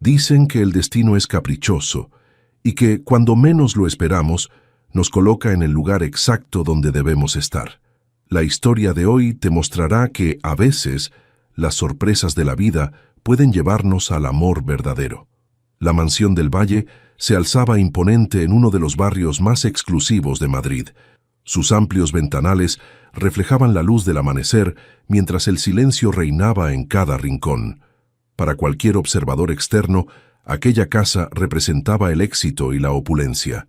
Dicen que el destino es caprichoso y que, cuando menos lo esperamos, nos coloca en el lugar exacto donde debemos estar. La historia de hoy te mostrará que, a veces, las sorpresas de la vida pueden llevarnos al amor verdadero. La Mansión del Valle se alzaba imponente en uno de los barrios más exclusivos de Madrid. Sus amplios ventanales reflejaban la luz del amanecer mientras el silencio reinaba en cada rincón. Para cualquier observador externo, aquella casa representaba el éxito y la opulencia.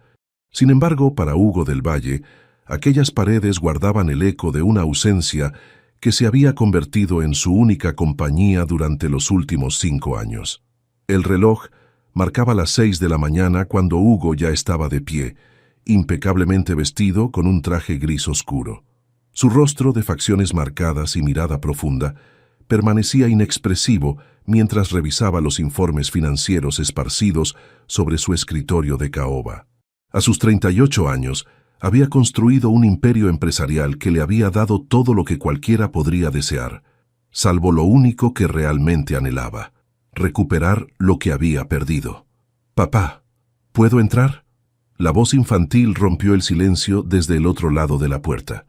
Sin embargo, para Hugo del Valle, aquellas paredes guardaban el eco de una ausencia que se había convertido en su única compañía durante los últimos 5 años. El reloj marcaba las 6 de la mañana cuando Hugo ya estaba de pie, impecablemente vestido con un traje gris oscuro. Su rostro, de facciones marcadas y mirada profunda, permanecía inexpresivo mientras revisaba los informes financieros esparcidos sobre su escritorio de caoba. A sus 38 años, había construido un imperio empresarial que le había dado todo lo que cualquiera podría desear, salvo lo único que realmente anhelaba: recuperar lo que había perdido. «Papá, ¿puedo entrar?». La voz infantil rompió el silencio desde el otro lado de la puerta.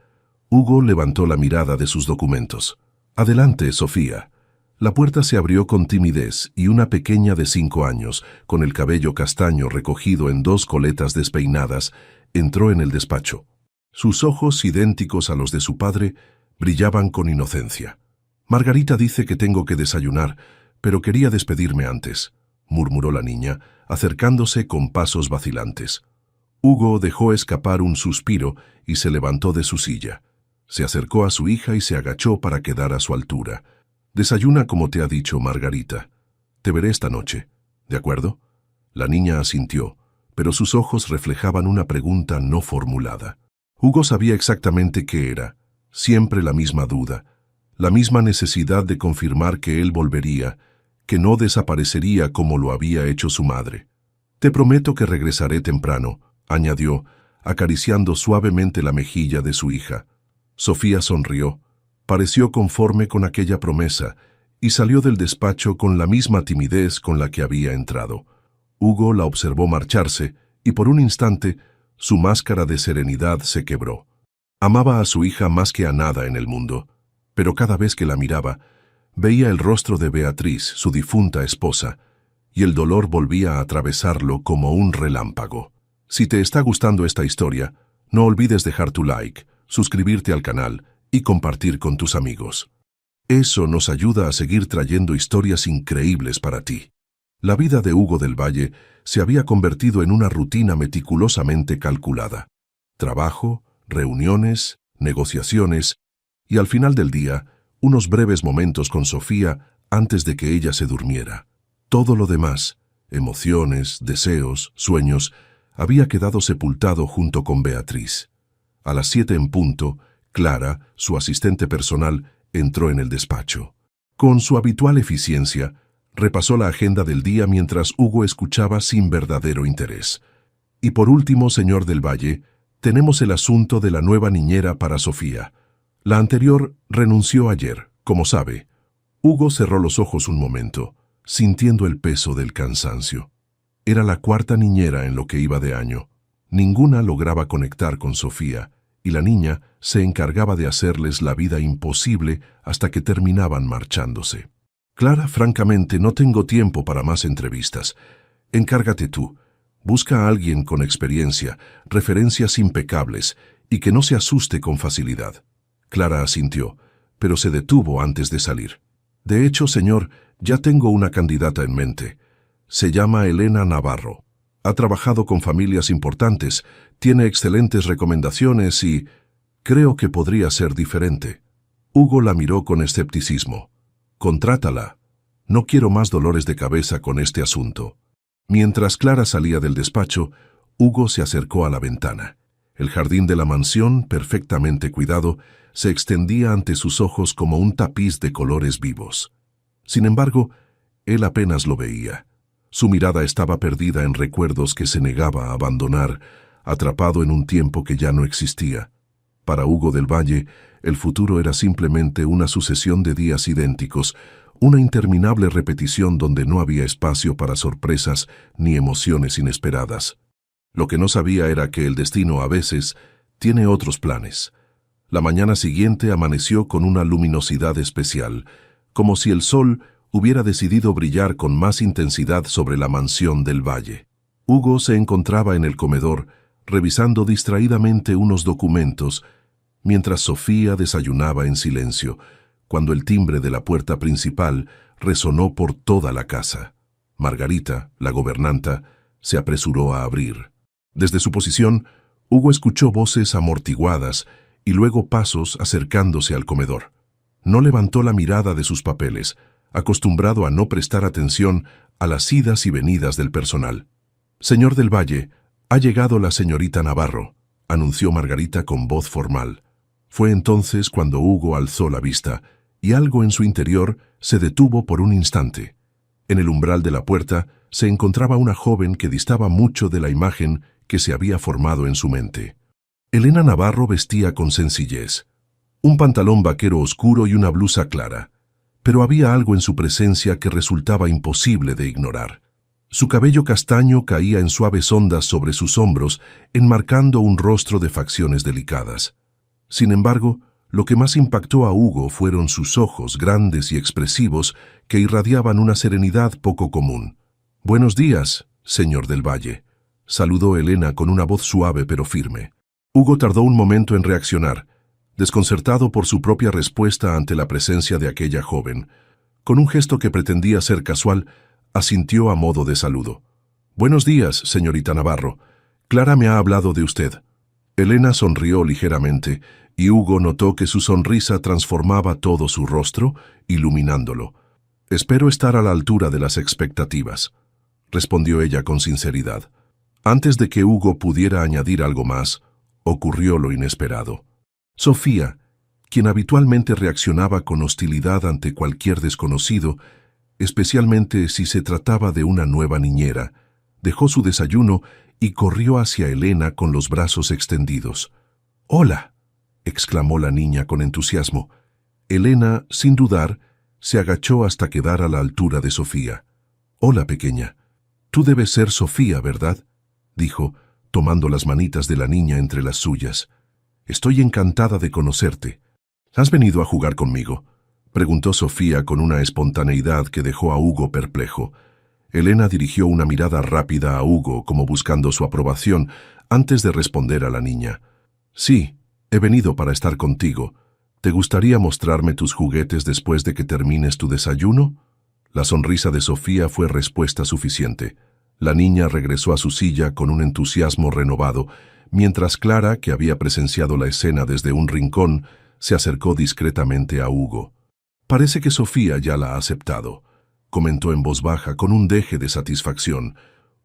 Hugo levantó la mirada de sus documentos. «Adelante, Sofía». La puerta se abrió con timidez y una pequeña de 5 años, con el cabello castaño recogido en 2 coletas despeinadas, entró en el despacho. Sus ojos, idénticos a los de su padre, brillaban con inocencia. «Margarita dice que tengo que desayunar, pero quería despedirme antes», murmuró la niña, acercándose con pasos vacilantes. Hugo dejó escapar un suspiro y se levantó de su silla. Se acercó a su hija y se agachó para quedar a su altura. «Desayuna como te ha dicho Margarita. Te veré esta noche, ¿de acuerdo?». La niña asintió, pero sus ojos reflejaban una pregunta no formulada. Hugo sabía exactamente qué era, siempre la misma duda, la misma necesidad de confirmar que él volvería, que no desaparecería como lo había hecho su madre. «Te prometo que regresaré temprano», añadió, acariciando suavemente la mejilla de su hija. Sofía sonrió, pareció conforme con aquella promesa y salió del despacho con la misma timidez con la que había entrado. Hugo la observó marcharse y por un instante su máscara de serenidad se quebró. Amaba a su hija más que a nada en el mundo, pero cada vez que la miraba, veía el rostro de Beatriz, su difunta esposa, y el dolor volvía a atravesarlo como un relámpago. Si te está gustando esta historia, no olvides dejar tu like, suscribirte al canal y compartir con tus amigos. Eso nos ayuda a seguir trayendo historias increíbles para ti. La vida de Hugo del Valle se había convertido en una rutina meticulosamente calculada. Trabajo, reuniones, negociaciones y, al final del día, unos breves momentos con Sofía antes de que ella se durmiera. Todo lo demás, emociones, deseos, sueños, había quedado sepultado junto con Beatriz. A las 7 en punto, Clara, su asistente personal, entró en el despacho. Con su habitual eficiencia, repasó la agenda del día mientras Hugo escuchaba sin verdadero interés. «Y por último, señor del Valle, tenemos el asunto de la nueva niñera para Sofía. La anterior renunció ayer, como sabe». Hugo cerró los ojos un momento, sintiendo el peso del cansancio. Era la 4ª niñera en lo que iba de año. Ninguna lograba conectar con Sofía, y la niña se encargaba de hacerles la vida imposible hasta que terminaban marchándose. «Clara, francamente no tengo tiempo para más entrevistas. Encárgate tú. Busca a alguien con experiencia, referencias impecables y que no se asuste con facilidad». Clara asintió, pero se detuvo antes de salir. «De hecho, señor, ya tengo una candidata en mente. Se llama Elena Navarro. Ha trabajado con familias importantes, tiene excelentes recomendaciones y creo que podría ser diferente». Hugo la miró con escepticismo. «Contrátala. No quiero más dolores de cabeza con este asunto». Mientras Clara salía del despacho, Hugo se acercó a la ventana. El jardín de la mansión, perfectamente cuidado, se extendía ante sus ojos como un tapiz de colores vivos. Sin embargo, él apenas lo veía. Su mirada estaba perdida en recuerdos que se negaba a abandonar, atrapado en un tiempo que ya no existía. Para Hugo del Valle, el futuro era simplemente una sucesión de días idénticos, una interminable repetición donde no había espacio para sorpresas ni emociones inesperadas. Lo que no sabía era que el destino a veces tiene otros planes. La mañana siguiente amaneció con una luminosidad especial, como si el sol hubiera decidido brillar con más intensidad sobre la mansión del valle. Hugo se encontraba en el comedor, revisando distraídamente unos documentos, mientras Sofía desayunaba en silencio, cuando el timbre de la puerta principal resonó por toda la casa. Margarita, la gobernanta, se apresuró a abrir. Desde su posición, Hugo escuchó voces amortiguadas y luego pasos acercándose al comedor. No levantó la mirada de sus papeles, acostumbrado a no prestar atención a las idas y venidas del personal. «Señor del Valle, ha llegado la señorita Navarro», anunció Margarita con voz formal. Fue entonces cuando Hugo alzó la vista, y algo en su interior se detuvo por un instante. En el umbral de la puerta se encontraba una joven que distaba mucho de la imagen que se había formado en su mente. Elena Navarro vestía con sencillez, un pantalón vaquero oscuro y una blusa clara, pero había algo en su presencia que resultaba imposible de ignorar. Su cabello castaño caía en suaves ondas sobre sus hombros, enmarcando un rostro de facciones delicadas. Sin embargo, lo que más impactó a Hugo fueron sus ojos grandes y expresivos que irradiaban una serenidad poco común. «Buenos días, señor del Valle», saludó Elena con una voz suave pero firme. Hugo tardó un momento en reaccionar, desconcertado por su propia respuesta ante la presencia de aquella joven. Con un gesto que pretendía ser casual, asintió a modo de saludo. «Buenos días, señorita Navarro. Clara me ha hablado de usted». Elena sonrió ligeramente, y Hugo notó que su sonrisa transformaba todo su rostro, iluminándolo. «Espero estar a la altura de las expectativas», respondió ella con sinceridad. Antes de que Hugo pudiera añadir algo más, ocurrió lo inesperado. Sofía, quien habitualmente reaccionaba con hostilidad ante cualquier desconocido, especialmente si se trataba de una nueva niñera, dejó su desayuno y corrió hacia Elena con los brazos extendidos. «¡Hola!», exclamó la niña con entusiasmo. Elena, sin dudar, se agachó hasta quedar a la altura de Sofía. «Hola, pequeña. Tú debes ser Sofía, ¿verdad?», dijo, tomando las manitas de la niña entre las suyas. «Estoy encantada de conocerte. ¿Has venido a jugar conmigo?», preguntó Sofía con una espontaneidad que dejó a Hugo perplejo. Elena dirigió una mirada rápida a Hugo como buscando su aprobación antes de responder a la niña. «Sí, he venido para estar contigo. ¿Te gustaría mostrarme tus juguetes después de que termines tu desayuno?». La sonrisa de Sofía fue respuesta suficiente. La niña regresó a su silla con un entusiasmo renovado, mientras Clara, que había presenciado la escena desde un rincón, se acercó discretamente a Hugo. «Parece que Sofía ya la ha aceptado», comentó en voz baja con un deje de satisfacción.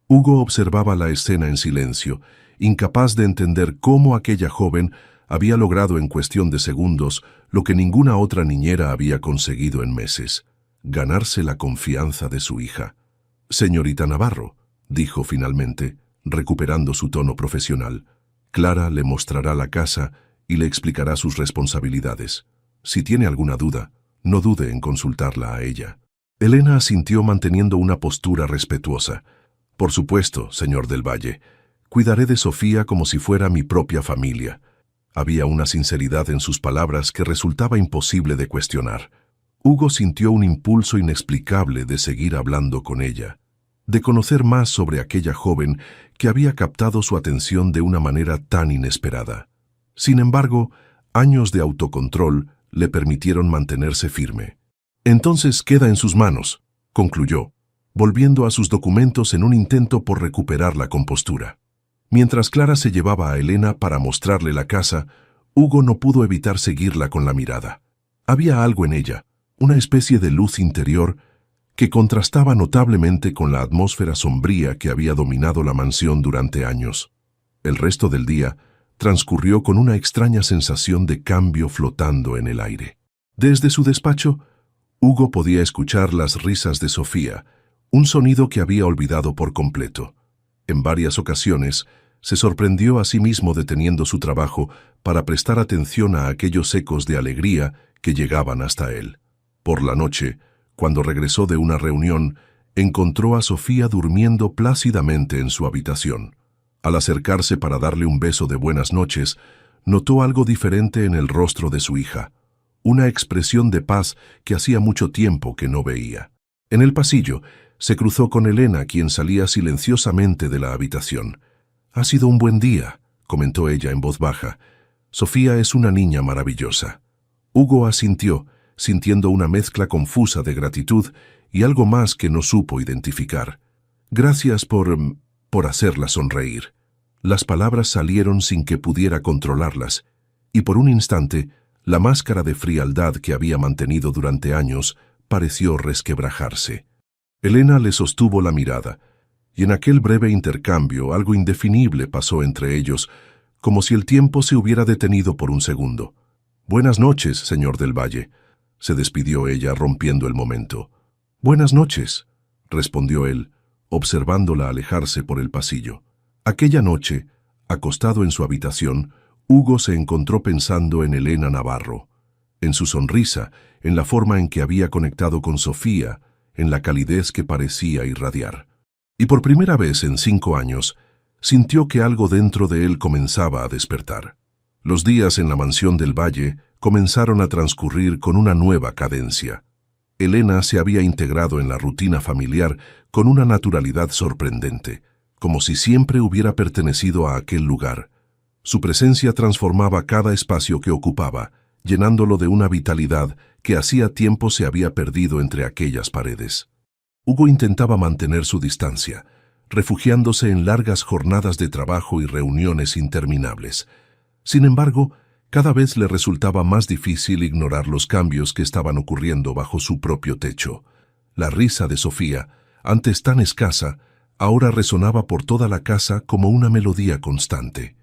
Hugo observaba la escena en silencio, incapaz de entender cómo aquella joven había logrado en cuestión de segundos lo que ninguna otra niñera había conseguido en meses: ganarse la confianza de su hija. «Señorita Navarro», dijo finalmente, recuperando su tono profesional, «Clara le mostrará la casa y le explicará sus responsabilidades. Si tiene alguna duda, no dude en consultarla a ella». Elena asintió manteniendo una postura respetuosa. «Por supuesto, señor del Valle. Cuidaré de Sofía como si fuera mi propia familia». Había una sinceridad en sus palabras que resultaba imposible de cuestionar. Hugo sintió un impulso inexplicable de seguir hablando con ella, de conocer más sobre aquella joven que había captado su atención de una manera tan inesperada. Sin embargo, años de autocontrol le permitieron mantenerse firme. «Entonces queda en sus manos», concluyó, volviendo a sus documentos en un intento por recuperar la compostura. Mientras Clara se llevaba a Elena para mostrarle la casa, Hugo no pudo evitar seguirla con la mirada. Había algo en ella, una especie de luz interior que contrastaba notablemente con la atmósfera sombría que había dominado la mansión durante años. El resto del día transcurrió con una extraña sensación de cambio flotando en el aire. Desde su despacho, Hugo podía escuchar las risas de Sofía, un sonido que había olvidado por completo. En varias ocasiones, se sorprendió a sí mismo deteniendo su trabajo para prestar atención a aquellos ecos de alegría que llegaban hasta él. Por la noche, Cuando regresó de una reunión, encontró a Sofía durmiendo plácidamente en su habitación. Al acercarse para darle un beso de buenas noches, notó algo diferente en el rostro de su hija, una expresión de paz que hacía mucho tiempo que no veía. En el pasillo, se cruzó con Elena, quien salía silenciosamente de la habitación. «Ha sido un buen día», comentó ella en voz baja. «Sofía es una niña maravillosa». Hugo asintió, sintiendo una mezcla confusa de gratitud y algo más que no supo identificar. «Gracias por hacerla sonreír». Las palabras salieron sin que pudiera controlarlas, y por un instante, la máscara de frialdad que había mantenido durante años pareció resquebrajarse. Elena le sostuvo la mirada, y en aquel breve intercambio algo indefinible pasó entre ellos, como si el tiempo se hubiera detenido por un segundo. «Buenas noches, señor del Valle», se despidió ella rompiendo el momento. «Buenas noches», respondió él, observándola alejarse por el pasillo. Aquella noche, acostado en su habitación, Hugo se encontró pensando en Elena Navarro, en su sonrisa, en la forma en que había conectado con Sofía, en la calidez que parecía irradiar. Y por primera vez en 5 años, sintió que algo dentro de él comenzaba a despertar. Los días en la mansión del Valle comenzaron a transcurrir con una nueva cadencia. Elena se había integrado en la rutina familiar con una naturalidad sorprendente, como si siempre hubiera pertenecido a aquel lugar. Su presencia transformaba cada espacio que ocupaba, llenándolo de una vitalidad que hacía tiempo se había perdido entre aquellas paredes. Hugo intentaba mantener su distancia, refugiándose en largas jornadas de trabajo y reuniones interminables. Sin embargo, cada vez le resultaba más difícil ignorar los cambios que estaban ocurriendo bajo su propio techo. La risa de Sofía, antes tan escasa, ahora resonaba por toda la casa como una melodía constante.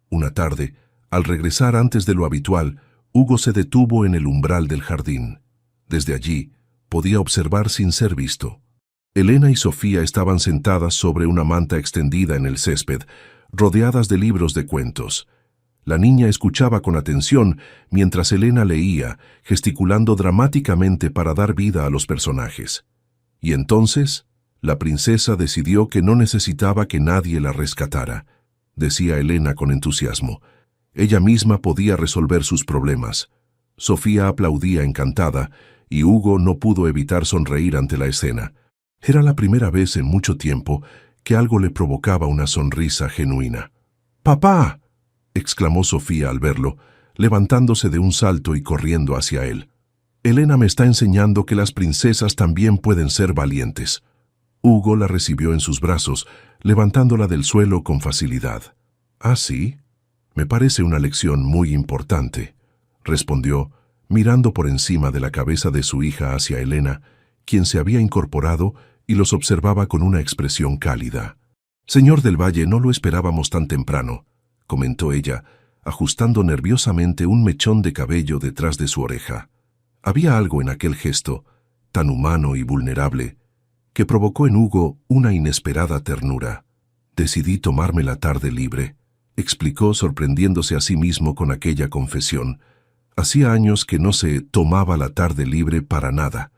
Una tarde, al regresar antes de lo habitual, Hugo se detuvo en el umbral del jardín. Desde allí, podía observar sin ser visto. Elena y Sofía estaban sentadas sobre una manta extendida en el césped, rodeadas de libros de cuentos. La niña escuchaba con atención mientras Elena leía, gesticulando dramáticamente para dar vida a los personajes. Y entonces, la princesa decidió que no necesitaba que nadie la rescatara, decía Elena con entusiasmo. Ella misma podía resolver sus problemas. Sofía aplaudía encantada, y Hugo no pudo evitar sonreír ante la escena. Era la primera vez en mucho tiempo que algo le provocaba una sonrisa genuina. «¡Papá!», exclamó Sofía al verlo, levantándose de un salto y corriendo hacia él. «Elena me está enseñando que las princesas también pueden ser valientes». Hugo la recibió en sus brazos, levantándola del suelo con facilidad. «¿Ah, sí? Me parece una lección muy importante», respondió, mirando por encima de la cabeza de su hija hacia Elena, quien se había incorporado y los observaba con una expresión cálida. «Señor del Valle, no lo esperábamos tan temprano», comentó ella, ajustando nerviosamente un mechón de cabello detrás de su oreja. Había algo en aquel gesto, tan humano y vulnerable, que provocó en Hugo una inesperada ternura. «Decidí tomarme la tarde libre», explicó sorprendiéndose a sí mismo con aquella confesión. Hacía años que no se tomaba la tarde libre para nada.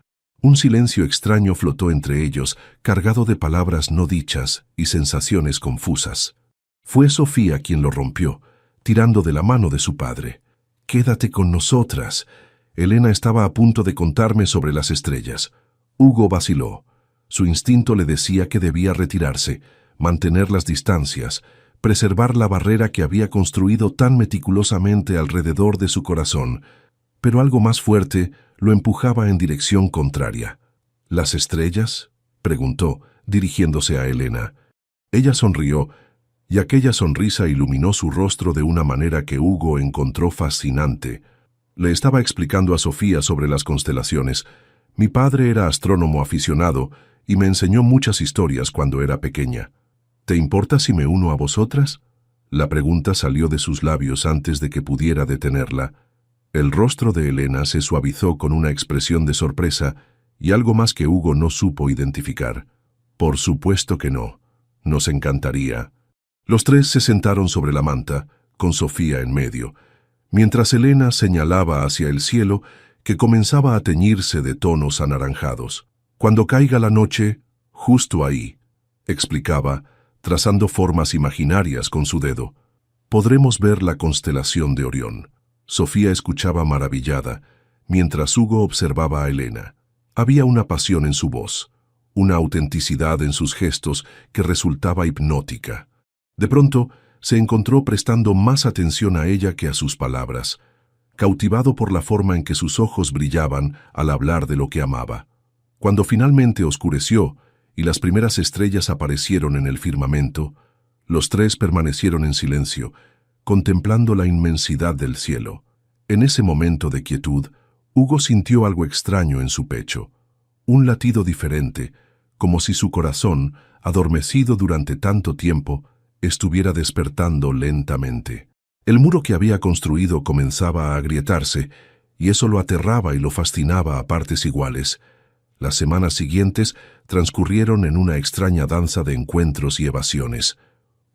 Un silencio extraño flotó entre ellos, cargado de palabras no dichas y sensaciones confusas. Fue Sofía quien lo rompió, tirando de la mano de su padre. «Quédate con nosotras». Elena estaba a punto de contarme sobre las estrellas. Hugo vaciló. Su instinto le decía que debía retirarse, mantener las distancias, preservar la barrera que había construido tan meticulosamente alrededor de su corazón, pero algo más fuerte lo empujaba en dirección contraria. «¿Las estrellas?», preguntó, dirigiéndose a Elena. Ella sonrió, y aquella sonrisa iluminó su rostro de una manera que Hugo encontró fascinante. Le estaba explicando a Sofía sobre las constelaciones. «Mi padre era astrónomo aficionado y me enseñó muchas historias cuando era pequeña. ¿Te importa si me uno a vosotras?». La pregunta salió de sus labios antes de que pudiera detenerla. El rostro de Elena se suavizó con una expresión de sorpresa y algo más que Hugo no supo identificar. «Por supuesto que no. Nos encantaría». Los tres se sentaron sobre la manta, con Sofía en medio. Mientras Elena señalaba hacia el cielo, que comenzaba a teñirse de tonos anaranjados. Cuando caiga la noche, justo ahí, explicaba, trazando formas imaginarias con su dedo, podremos ver la constelación de Orión. Sofía escuchaba maravillada, mientras Hugo observaba a Elena. Había una pasión en su voz, una autenticidad en sus gestos que resultaba hipnótica. De pronto, se encontró prestando más atención a ella que a sus palabras, cautivado por la forma en que sus ojos brillaban al hablar de lo que amaba. Cuando finalmente oscureció y las primeras estrellas aparecieron en el firmamento, los tres permanecieron en silencio, contemplando la inmensidad del cielo. En ese momento de quietud, Hugo sintió algo extraño en su pecho, un latido diferente, como si su corazón, adormecido durante tanto tiempo, estuviera despertando lentamente. El muro que había construido comenzaba a agrietarse, y eso lo aterraba y lo fascinaba a partes iguales. Las semanas siguientes transcurrieron en una extraña danza de encuentros y evasiones.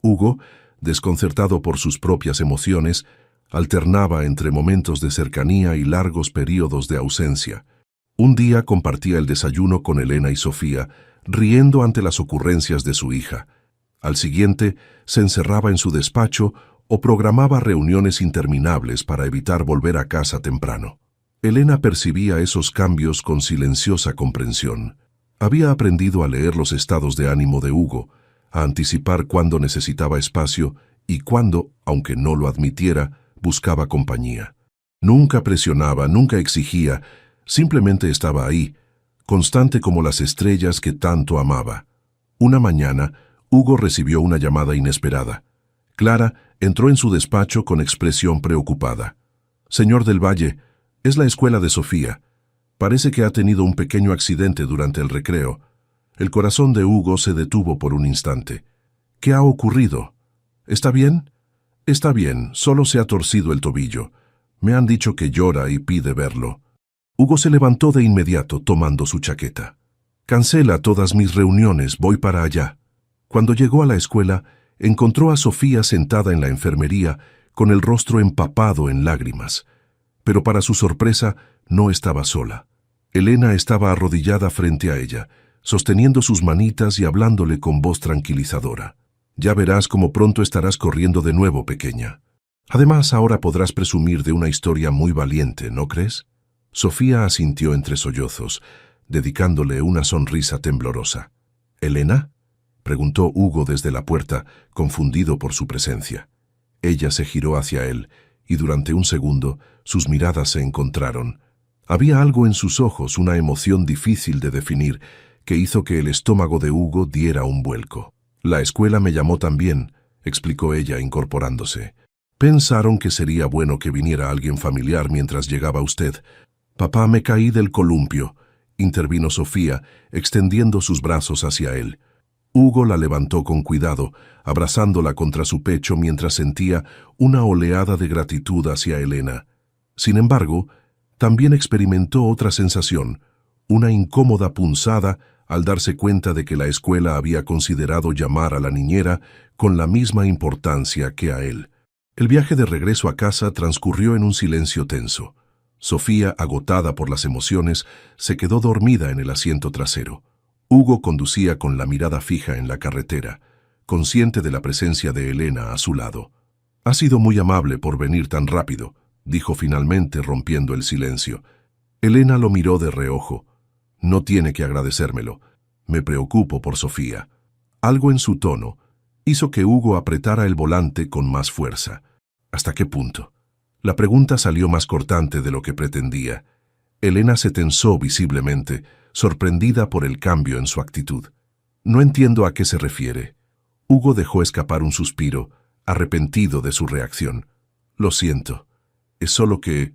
Hugo, desconcertado por sus propias emociones, alternaba entre momentos de cercanía y largos períodos de ausencia. Un día compartía el desayuno con Elena y Sofía, riendo ante las ocurrencias de su hija. Al siguiente, se encerraba en su despacho o programaba reuniones interminables para evitar volver a casa temprano. Elena percibía esos cambios con silenciosa comprensión. Había aprendido a leer los estados de ánimo de Hugo, a anticipar cuándo necesitaba espacio y cuándo, aunque no lo admitiera, buscaba compañía. Nunca presionaba, nunca exigía, simplemente estaba ahí, constante como las estrellas que tanto amaba. Una mañana, Hugo recibió una llamada inesperada. Clara entró en su despacho con expresión preocupada. «Señor del Valle, es la escuela de Sofía. Parece que ha tenido un pequeño accidente durante el recreo». El corazón de Hugo se detuvo por un instante. «¿Qué ha ocurrido? ¿Está bien?» «Está bien, solo se ha torcido el tobillo. Me han dicho que llora y pide verlo». Hugo se levantó de inmediato tomando su chaqueta. «Cancela todas mis reuniones, voy para allá». Cuando llegó a la escuela, encontró a Sofía sentada en la enfermería con el rostro empapado en lágrimas. Pero para su sorpresa, no estaba sola. Elena estaba arrodillada frente a ella, sosteniendo sus manitas y hablándole con voz tranquilizadora. «Ya verás cómo pronto estarás corriendo de nuevo, pequeña. Además, ahora podrás presumir de una historia muy valiente, ¿no crees?» Sofía asintió entre sollozos, dedicándole una sonrisa temblorosa. «¿Elena?», preguntó Hugo desde la puerta, confundido por su presencia. Ella se giró hacia él, y durante un segundo sus miradas se encontraron. Había algo en sus ojos, una emoción difícil de definir, que hizo que el estómago de Hugo diera un vuelco. «La escuela me llamó también», explicó ella incorporándose. «Pensaron que sería bueno que viniera alguien familiar mientras llegaba usted». «Papá, me caí del columpio», intervino Sofía, extendiendo sus brazos hacia él. Hugo la levantó con cuidado, abrazándola contra su pecho mientras sentía una oleada de gratitud hacia Elena. Sin embargo, también experimentó otra sensación, una incómoda punzada al darse cuenta de que la escuela había considerado llamar a la niñera con la misma importancia que a él. El viaje de regreso a casa transcurrió en un silencio tenso. Sofía, agotada por las emociones, se quedó dormida en el asiento trasero. Hugo conducía con la mirada fija en la carretera, consciente de la presencia de Elena a su lado. «Ha sido muy amable por venir tan rápido», dijo finalmente rompiendo el silencio. Elena lo miró de reojo. «No tiene que agradecérmelo. Me preocupo por Sofía». Algo en su tono hizo que Hugo apretara el volante con más fuerza. ¿Hasta qué punto? La pregunta salió más cortante de lo que pretendía. Elena se tensó visiblemente, sorprendida por el cambio en su actitud. «No entiendo a qué se refiere». Hugo dejó escapar un suspiro, arrepentido de su reacción. «Lo siento. Es solo que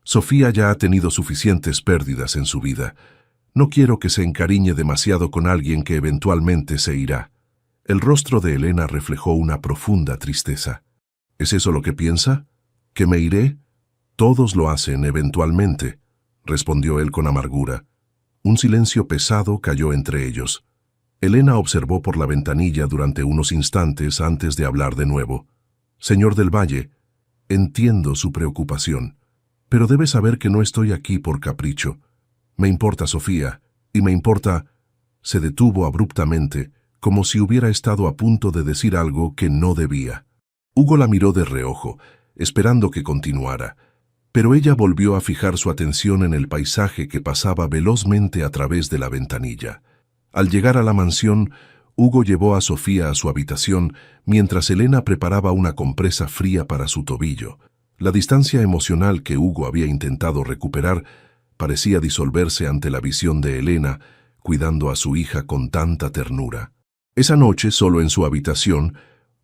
Sofía ya ha tenido suficientes pérdidas en su vida. No quiero que se encariñe demasiado con alguien que eventualmente se irá». El rostro de Elena reflejó una profunda tristeza. «¿Es eso lo que piensa? ¿Que me iré?» «Todos lo hacen eventualmente», respondió él con amargura. Un silencio pesado cayó entre ellos. Elena observó por la ventanilla durante unos instantes antes de hablar de nuevo. «Señor del Valle, entiendo su preocupación, Pero debes saber que no estoy aquí por capricho. Me importa Sofía, y me importa... Se detuvo abruptamente, como si hubiera estado a punto de decir algo que no debía. Hugo la miró de reojo, esperando que continuara, pero ella volvió a fijar su atención en el paisaje que pasaba velozmente a través de la ventanilla. Al llegar a la mansión, Hugo llevó a Sofía a su habitación mientras Elena preparaba una compresa fría para su tobillo. La distancia emocional que Hugo había intentado recuperar parecía disolverse ante la visión de Elena, cuidando a su hija con tanta ternura. Esa noche, solo en su habitación,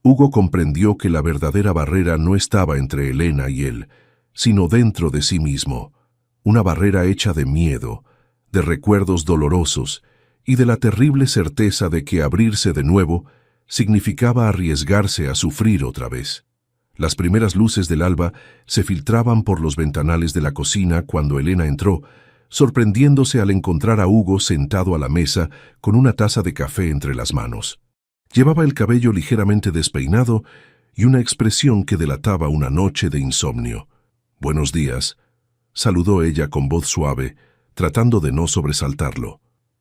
Hugo comprendió que la verdadera barrera no estaba entre Elena y él, sino dentro de sí mismo, una barrera hecha de miedo, de recuerdos dolorosos y de la terrible certeza de que abrirse de nuevo significaba arriesgarse a sufrir otra vez. Las primeras luces del alba se filtraban por los ventanales de la cocina cuando Elena entró, sorprendiéndose al encontrar a Hugo sentado a la mesa con una taza de café entre las manos. Llevaba el cabello ligeramente despeinado y una expresión que delataba una noche de insomnio. «Buenos días», saludó ella con voz suave, tratando de no sobresaltarlo.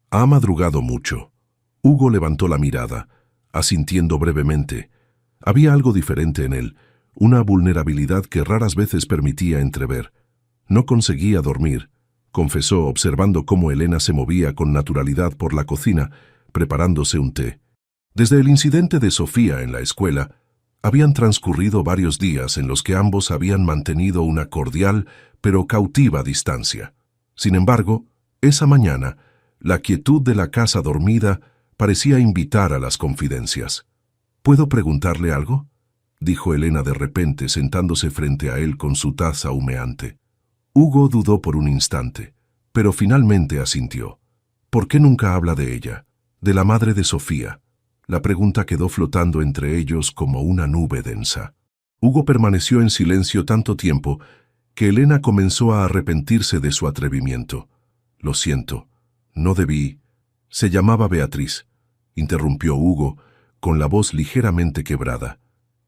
«¿Ha madrugado mucho?» Hugo levantó la mirada, asintiendo brevemente. Había algo diferente en él, una vulnerabilidad que raras veces permitía entrever. No conseguía dormir, confesó observando cómo Elena se movía con naturalidad por la cocina, preparándose un té. Desde el incidente de Sofía en la escuela, habían transcurrido varios días en los que ambos habían mantenido una cordial pero cautiva distancia. Sin embargo, esa mañana, la quietud de la casa dormida parecía invitar a las confidencias. «¿Puedo preguntarle algo?», dijo Elena de repente, sentándose frente a él con su taza humeante. Hugo dudó por un instante, pero finalmente asintió. «¿Por qué nunca habla de ella, de la madre de Sofía?». La pregunta quedó flotando entre ellos como una nube densa. Hugo permaneció en silencio tanto tiempo que Elena comenzó a arrepentirse de su atrevimiento. «Lo siento, no debí». «Se llamaba Beatriz», interrumpió Hugo, con la voz ligeramente quebrada.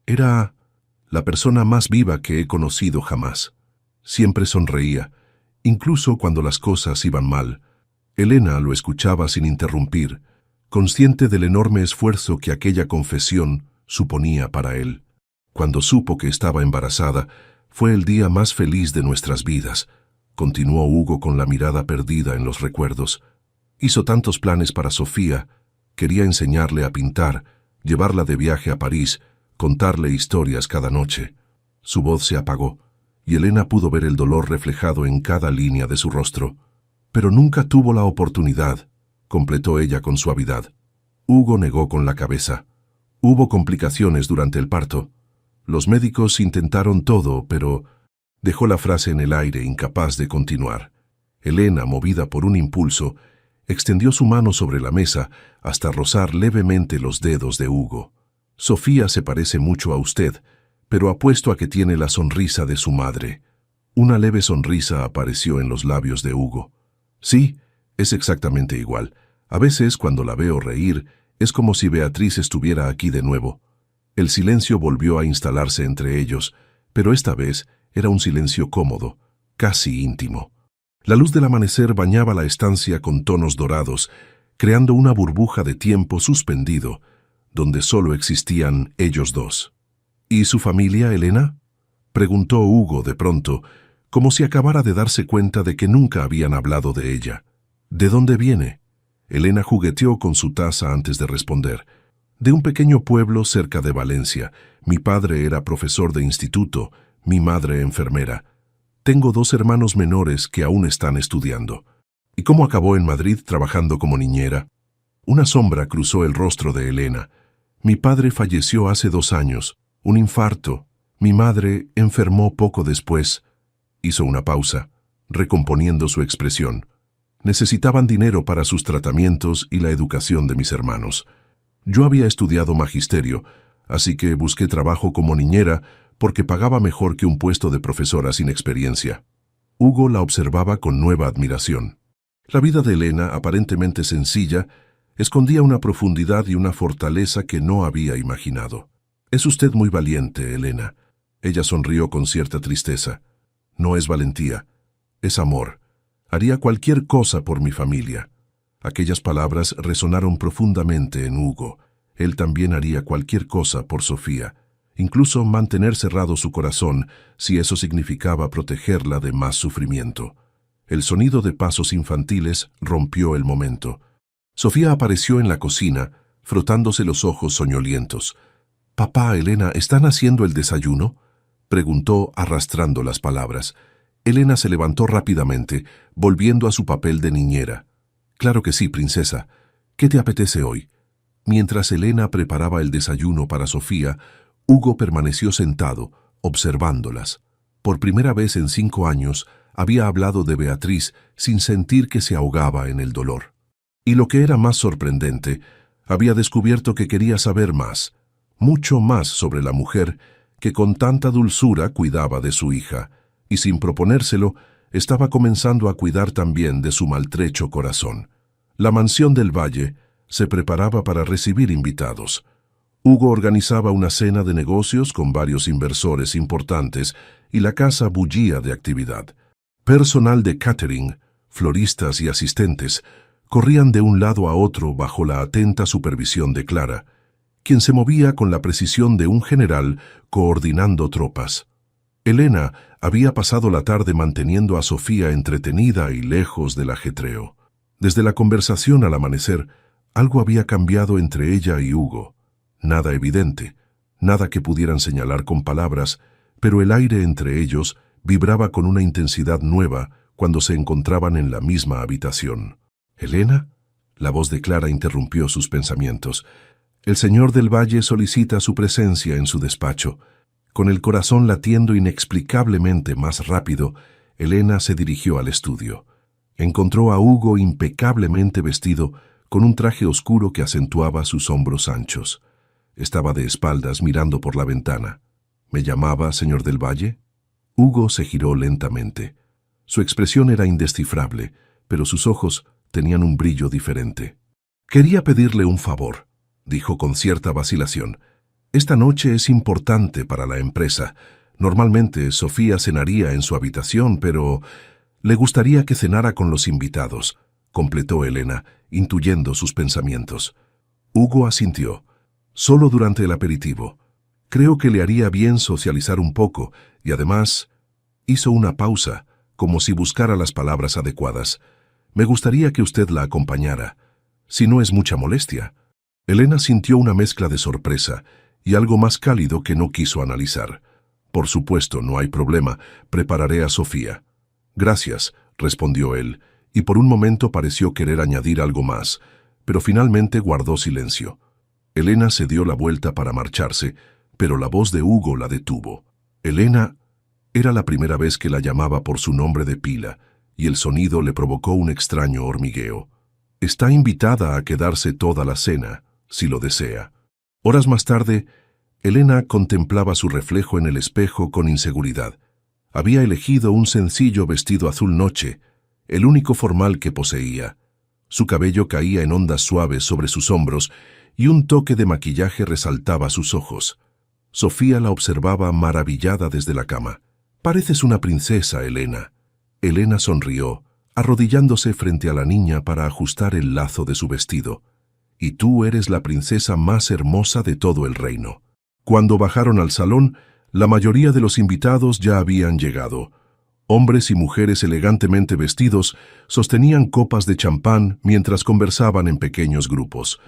«Era la persona más viva que he conocido jamás. Siempre sonreía, incluso cuando las cosas iban mal». Elena lo escuchaba sin interrumpir, consciente del enorme esfuerzo que aquella confesión suponía para él. «Cuando supo que estaba embarazada, fue el día más feliz de nuestras vidas», continuó Hugo con la mirada perdida en los recuerdos. «Hizo tantos planes para Sofía, quería enseñarle a pintar, llevarla de viaje a París, contarle historias cada noche». Su voz se apagó, y Elena pudo ver el dolor reflejado en cada línea de su rostro. «Pero nunca tuvo la oportunidad», completó ella con suavidad. Hugo negó con la cabeza. «Hubo complicaciones durante el parto. Los médicos intentaron todo, pero...». Dejó la frase en el aire, incapaz de continuar. Elena, movida por un impulso, extendió su mano sobre la mesa hasta rozar levemente los dedos de Hugo. «Sofía se parece mucho a usted, pero apuesto a que tiene la sonrisa de su madre». Una leve sonrisa apareció en los labios de Hugo. «Sí, es exactamente igual. A veces, cuando la veo reír, es como si Beatriz estuviera aquí de nuevo». El silencio volvió a instalarse entre ellos, pero esta vez era un silencio cómodo, casi íntimo. La luz del amanecer bañaba la estancia con tonos dorados, creando una burbuja de tiempo suspendido, donde solo existían ellos dos. «¿Y su familia, Elena?», preguntó Hugo de pronto, como si acabara de darse cuenta de que nunca habían hablado de ella. «¿De dónde viene?». Elena jugueteó con su taza antes de responder. «De un pequeño pueblo cerca de Valencia. Mi padre era profesor de instituto, mi madre enfermera. Tengo 2 hermanos menores que aún están estudiando». «¿Y cómo acabó en Madrid trabajando como niñera?». Una sombra cruzó el rostro de Elena. «Mi padre falleció hace 2 años, un infarto. Mi madre enfermó poco después». Hizo una pausa, recomponiendo su expresión. «Necesitaban dinero para sus tratamientos y la educación de mis hermanos. Yo había estudiado magisterio, así que busqué trabajo como niñera porque pagaba mejor que un puesto de profesora sin experiencia». Hugo la observaba con nueva admiración. La vida de Elena, aparentemente sencilla, escondía una profundidad y una fortaleza que no había imaginado. «Es usted muy valiente, Elena». Ella sonrió con cierta tristeza. No es valentía, es amor. Haría cualquier cosa por mi familia. Aquellas palabras resonaron profundamente en Hugo. Él también haría cualquier cosa por Sofía, incluso mantener cerrado su corazón si eso significaba protegerla de más sufrimiento. El sonido de pasos infantiles rompió el momento. Sofía apareció en la cocina, frotándose los ojos soñolientos. «Papá, Elena, ¿están haciendo el desayuno?», preguntó arrastrando las palabras. Elena se levantó rápidamente, volviendo a su papel de niñera. «Claro que sí, princesa. ¿Qué te apetece hoy?». Mientras Elena preparaba el desayuno para Sofía, Hugo permaneció sentado, observándolas. Por primera vez en 5 años, había hablado de Beatriz sin sentir que se ahogaba en el dolor. Y lo que era más sorprendente, había descubierto que quería saber más, mucho más sobre la mujer que con tanta dulzura cuidaba de su hija, y sin proponérselo, estaba comenzando a cuidar también de su maltrecho corazón. La mansión del Valle se preparaba para recibir invitados. Hugo organizaba una cena de negocios con varios inversores importantes y la casa bullía de actividad. Personal de catering, floristas y asistentes corrían de un lado a otro bajo la atenta supervisión de Clara, quien se movía con la precisión de un general coordinando tropas. Elena había pasado la tarde manteniendo a Sofía entretenida y lejos del ajetreo. Desde la conversación al amanecer, algo había cambiado entre ella y Hugo. Nada evidente, nada que pudieran señalar con palabras, pero el aire entre ellos vibraba con una intensidad nueva cuando se encontraban en la misma habitación. «¿Elena?», la voz de Clara interrumpió sus pensamientos. «El señor del Valle solicita su presencia en su despacho». Con el corazón latiendo inexplicablemente más rápido, Elena se dirigió al estudio. Encontró a Hugo impecablemente vestido, con un traje oscuro que acentuaba sus hombros anchos. Estaba de espaldas mirando por la ventana. «¿Me llamaba, señor del Valle?». Hugo se giró lentamente. Su expresión era indescifrable, pero sus ojos tenían un brillo diferente. «Quería pedirle un favor», dijo con cierta vacilación. «Esta noche es importante para la empresa. Normalmente Sofía cenaría en su habitación, pero le gustaría que cenara con los invitados», completó Elena, intuyendo sus pensamientos. Hugo asintió. «Solo durante el aperitivo. Creo que le haría bien socializar un poco, y además…» Hizo una pausa, como si buscara las palabras adecuadas. «Me gustaría que usted la acompañara, si no es mucha molestia». Elena sintió una mezcla de sorpresa y algo más cálido que no quiso analizar. «Por supuesto, no hay problema. Prepararé a Sofía». «Gracias», respondió él, y por un momento pareció querer añadir algo más, pero finalmente guardó silencio. Elena se dio la vuelta para marcharse, pero la voz de Hugo la detuvo. «Elena…» Era la primera vez que la llamaba por su nombre de pila, y el sonido le provocó un extraño hormigueo. «Está invitada a quedarse toda la cena, si lo desea». Horas más tarde, Elena contemplaba su reflejo en el espejo con inseguridad. Había elegido un sencillo vestido azul noche, el único formal que poseía. Su cabello caía en ondas suaves sobre sus hombros y un toque de maquillaje resaltaba sus ojos. Sofía la observaba maravillada desde la cama. «Pareces una princesa, Elena». Elena sonrió, arrodillándose frente a la niña para ajustar el lazo de su vestido. «Y tú eres la princesa más hermosa de todo el reino». Cuando bajaron al salón, la mayoría de los invitados ya habían llegado. Hombres y mujeres elegantemente vestidos sostenían copas de champán mientras conversaban en pequeños grupos.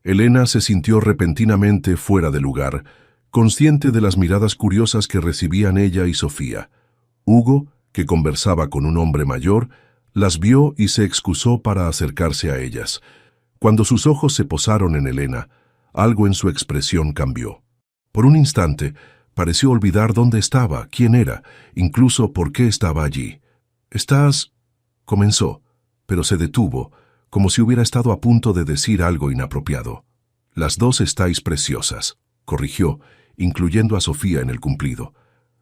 Elena se sintió repentinamente fuera de lugar, consciente de las miradas curiosas que recibían ella y Sofía. Hugo, que conversaba con un hombre mayor, las vio y se excusó para acercarse a ellas. Cuando sus ojos se posaron en Elena, algo en su expresión cambió. Por un instante, pareció olvidar dónde estaba, quién era, incluso por qué estaba allí. «¿Estás…?» comenzó, pero se detuvo, como si hubiera estado a punto de decir algo inapropiado. «Las dos estáis preciosas», corrigió, incluyendo a Sofía en el cumplido.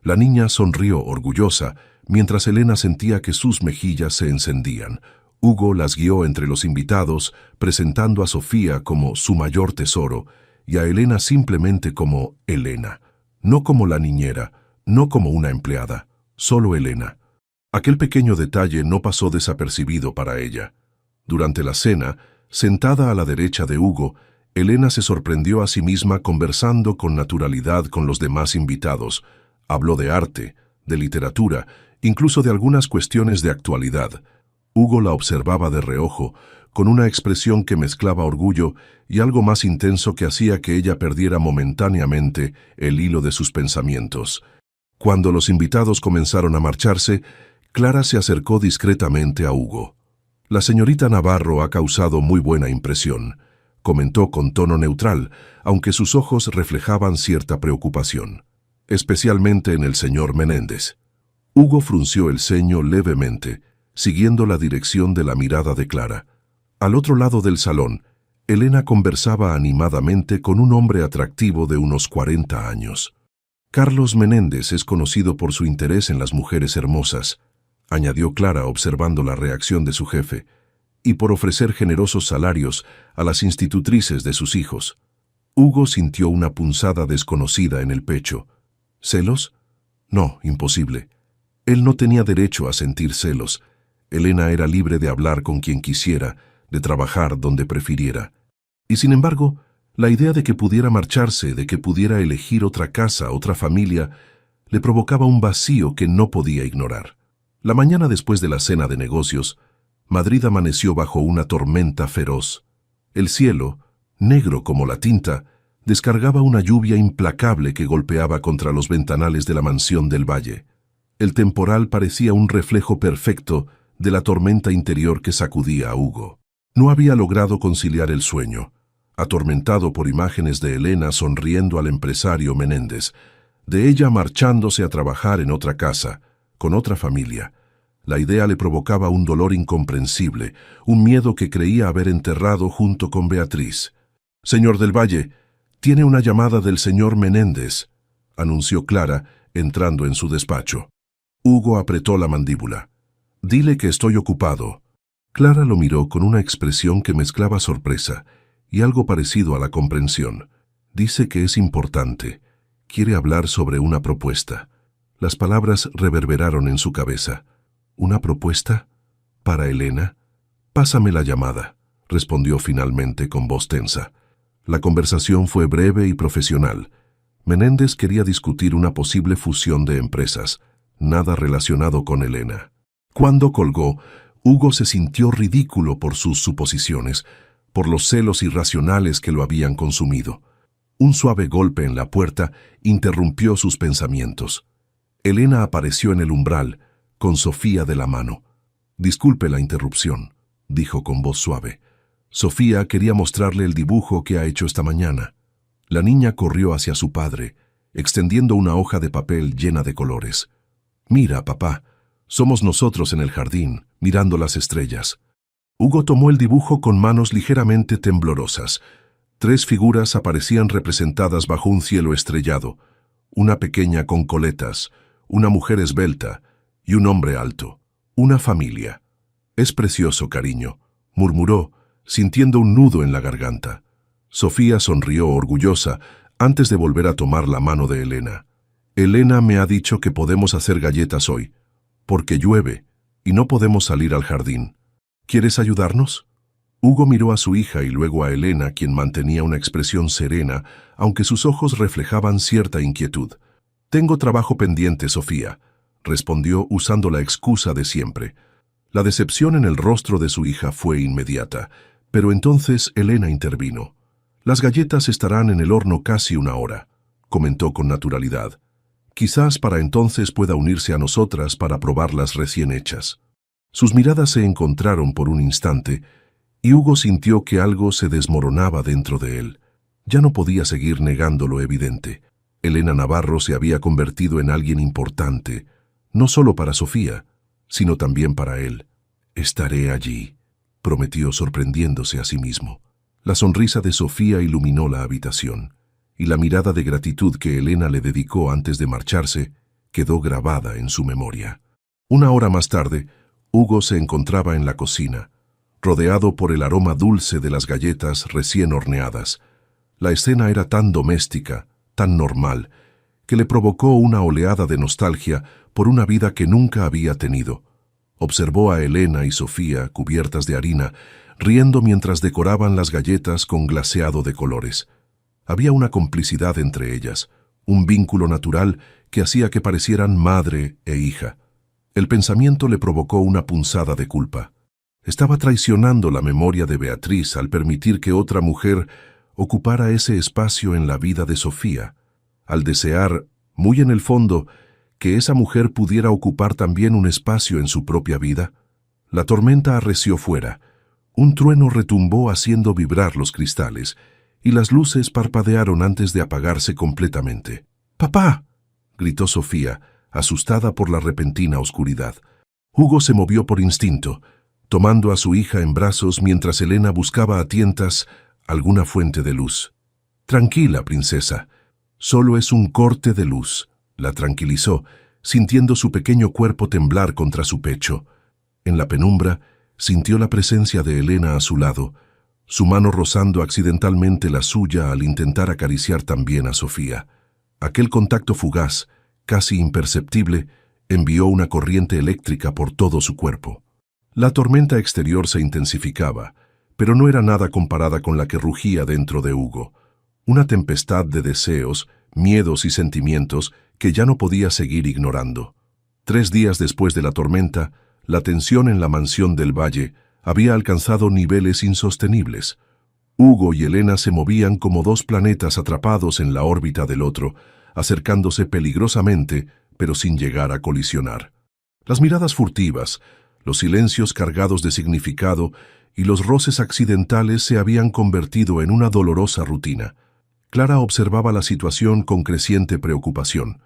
La niña sonrió orgullosa, mientras Elena sentía que sus mejillas se encendían. Hugo las guió entre los invitados, presentando a Sofía como su mayor tesoro, y a Elena simplemente como Elena, no como la niñera, no como una empleada. Solo Elena. Aquel pequeño detalle no pasó desapercibido para ella. Durante la cena, sentada a la derecha de Hugo, Elena se sorprendió a sí misma conversando con naturalidad con los demás invitados. Habló de arte, de literatura, incluso de algunas cuestiones de actualidad. Hugo la observaba de reojo, con una expresión que mezclaba orgullo y algo más intenso que hacía que ella perdiera momentáneamente el hilo de sus pensamientos. Cuando los invitados comenzaron a marcharse, Clara se acercó discretamente a Hugo. «La señorita Navarro ha causado muy buena impresión», comentó con tono neutral, aunque sus ojos reflejaban cierta preocupación. «Especialmente en el señor Menéndez». Hugo frunció el ceño levemente, siguiendo la dirección de la mirada de Clara. Al otro lado del salón, Elena conversaba animadamente con un hombre atractivo de unos 40 años. «Carlos Menéndez es conocido por su interés en las mujeres hermosas», añadió Clara observando la reacción de su jefe, «y por ofrecer generosos salarios a las institutrices de sus hijos». Hugo sintió una punzada desconocida en el pecho. ¿Celos? No, imposible. Él no tenía derecho a sentir celos. Elena era libre de hablar con quien quisiera, de trabajar donde prefiriera. Y sin embargo, la idea de que pudiera marcharse, de que pudiera elegir otra casa, otra familia, le provocaba un vacío que no podía ignorar. La mañana después de la cena de negocios, Madrid amaneció bajo una tormenta feroz. El cielo, negro como la tinta, descargaba una lluvia implacable que golpeaba contra los ventanales de la mansión del Valle. El temporal parecía un reflejo perfecto de la tormenta interior que sacudía a Hugo. No había logrado conciliar el sueño. Atormentado por imágenes de Elena sonriendo al empresario Menéndez, de ella marchándose a trabajar en otra casa, con otra familia. La idea le provocaba un dolor incomprensible, un miedo que creía haber enterrado junto con Beatriz. «Señor del Valle, tiene una llamada del señor Menéndez», anunció Clara, entrando en su despacho. Hugo apretó la mandíbula. «Dile que estoy ocupado». Clara lo miró con una expresión que mezclaba sorpresa y algo parecido a la comprensión. «Dice que es importante. Quiere hablar sobre una propuesta». Las palabras reverberaron en su cabeza. «¿Una propuesta? ¿Para Elena?» «Pásame la llamada», respondió finalmente con voz tensa. La conversación fue breve y profesional. Menéndez quería discutir una posible fusión de empresas, nada relacionado con Elena. Cuando colgó, Hugo se sintió ridículo por sus suposiciones, por los celos irracionales que lo habían consumido. Un suave golpe en la puerta interrumpió sus pensamientos. Elena apareció en el umbral, con Sofía de la mano. «Disculpe la interrupción», dijo con voz suave. «Sofía quería mostrarle el dibujo que ha hecho esta mañana». La niña corrió hacia su padre, extendiendo una hoja de papel llena de colores. «Mira, papá, somos nosotros en el jardín, mirando las estrellas». Hugo tomó el dibujo con manos ligeramente temblorosas. 3 figuras aparecían representadas bajo un cielo estrellado, una pequeña con coletas, una mujer esbelta y un hombre alto. Una familia. «Es precioso, cariño», murmuró, sintiendo un nudo en la garganta. Sofía sonrió orgullosa antes de volver a tomar la mano de Elena. «Elena me ha dicho que podemos hacer galletas hoy, porque llueve y no podemos salir al jardín. ¿Quieres ayudarnos?» Hugo miró a su hija y luego a Elena, quien mantenía una expresión serena, aunque sus ojos reflejaban cierta inquietud. «Tengo trabajo pendiente, Sofía», respondió usando la excusa de siempre. La decepción en el rostro de su hija fue inmediata, pero entonces Elena intervino. «Las galletas estarán en el horno casi 1 hora», comentó con naturalidad. «Quizás para entonces pueda unirse a nosotras para probarlas recién hechas». Sus miradas se encontraron por un instante, y Hugo sintió que algo se desmoronaba dentro de él. Ya no podía seguir negando lo evidente. Elena Navarro se había convertido en alguien importante, no solo para Sofía, sino también para él. «Estaré allí», prometió sorprendiéndose a sí mismo. La sonrisa de Sofía iluminó la habitación, y la mirada de gratitud que Elena le dedicó antes de marcharse quedó grabada en su memoria. 1 hora más tarde, Hugo se encontraba en la cocina, rodeado por el aroma dulce de las galletas recién horneadas. La escena era tan doméstica, tan normal, que le provocó una oleada de nostalgia por una vida que nunca había tenido. Observó a Elena y Sofía, cubiertas de harina, riendo mientras decoraban las galletas con glaseado de colores. Había una complicidad entre ellas, un vínculo natural que hacía que parecieran madre e hija. El pensamiento le provocó una punzada de culpa. Estaba traicionando la memoria de Beatriz al permitir que otra mujer ocupara ese espacio en la vida de Sofía, al desear, muy en el fondo, que esa mujer pudiera ocupar también un espacio en su propia vida. La tormenta arreció fuera. Un trueno retumbó haciendo vibrar los cristales, y las luces parpadearon antes de apagarse completamente. «¡Papá!», gritó Sofía, asustada por la repentina oscuridad. Hugo se movió por instinto, tomando a su hija en brazos mientras Elena buscaba a tientas alguna fuente de luz. «Tranquila, princesa. Solo es un corte de luz», la tranquilizó, sintiendo su pequeño cuerpo temblar contra su pecho. En la penumbra, sintió la presencia de Elena a su lado, su mano rozando accidentalmente la suya al intentar acariciar también a Sofía. Aquel contacto fugaz, casi imperceptible, envió una corriente eléctrica por todo su cuerpo. La tormenta exterior se intensificaba, pero no era nada comparada con la que rugía dentro de Hugo. Una tempestad de deseos, miedos y sentimientos que ya no podía seguir ignorando. 3 días después de la tormenta, la tensión en la mansión del Valle había alcanzado niveles insostenibles. Hugo y Elena se movían como 2 planetas atrapados en la órbita del otro, acercándose peligrosamente, pero sin llegar a colisionar. Las miradas furtivas, los silencios cargados de significado y los roces accidentales se habían convertido en una dolorosa rutina. Clara observaba la situación con creciente preocupación.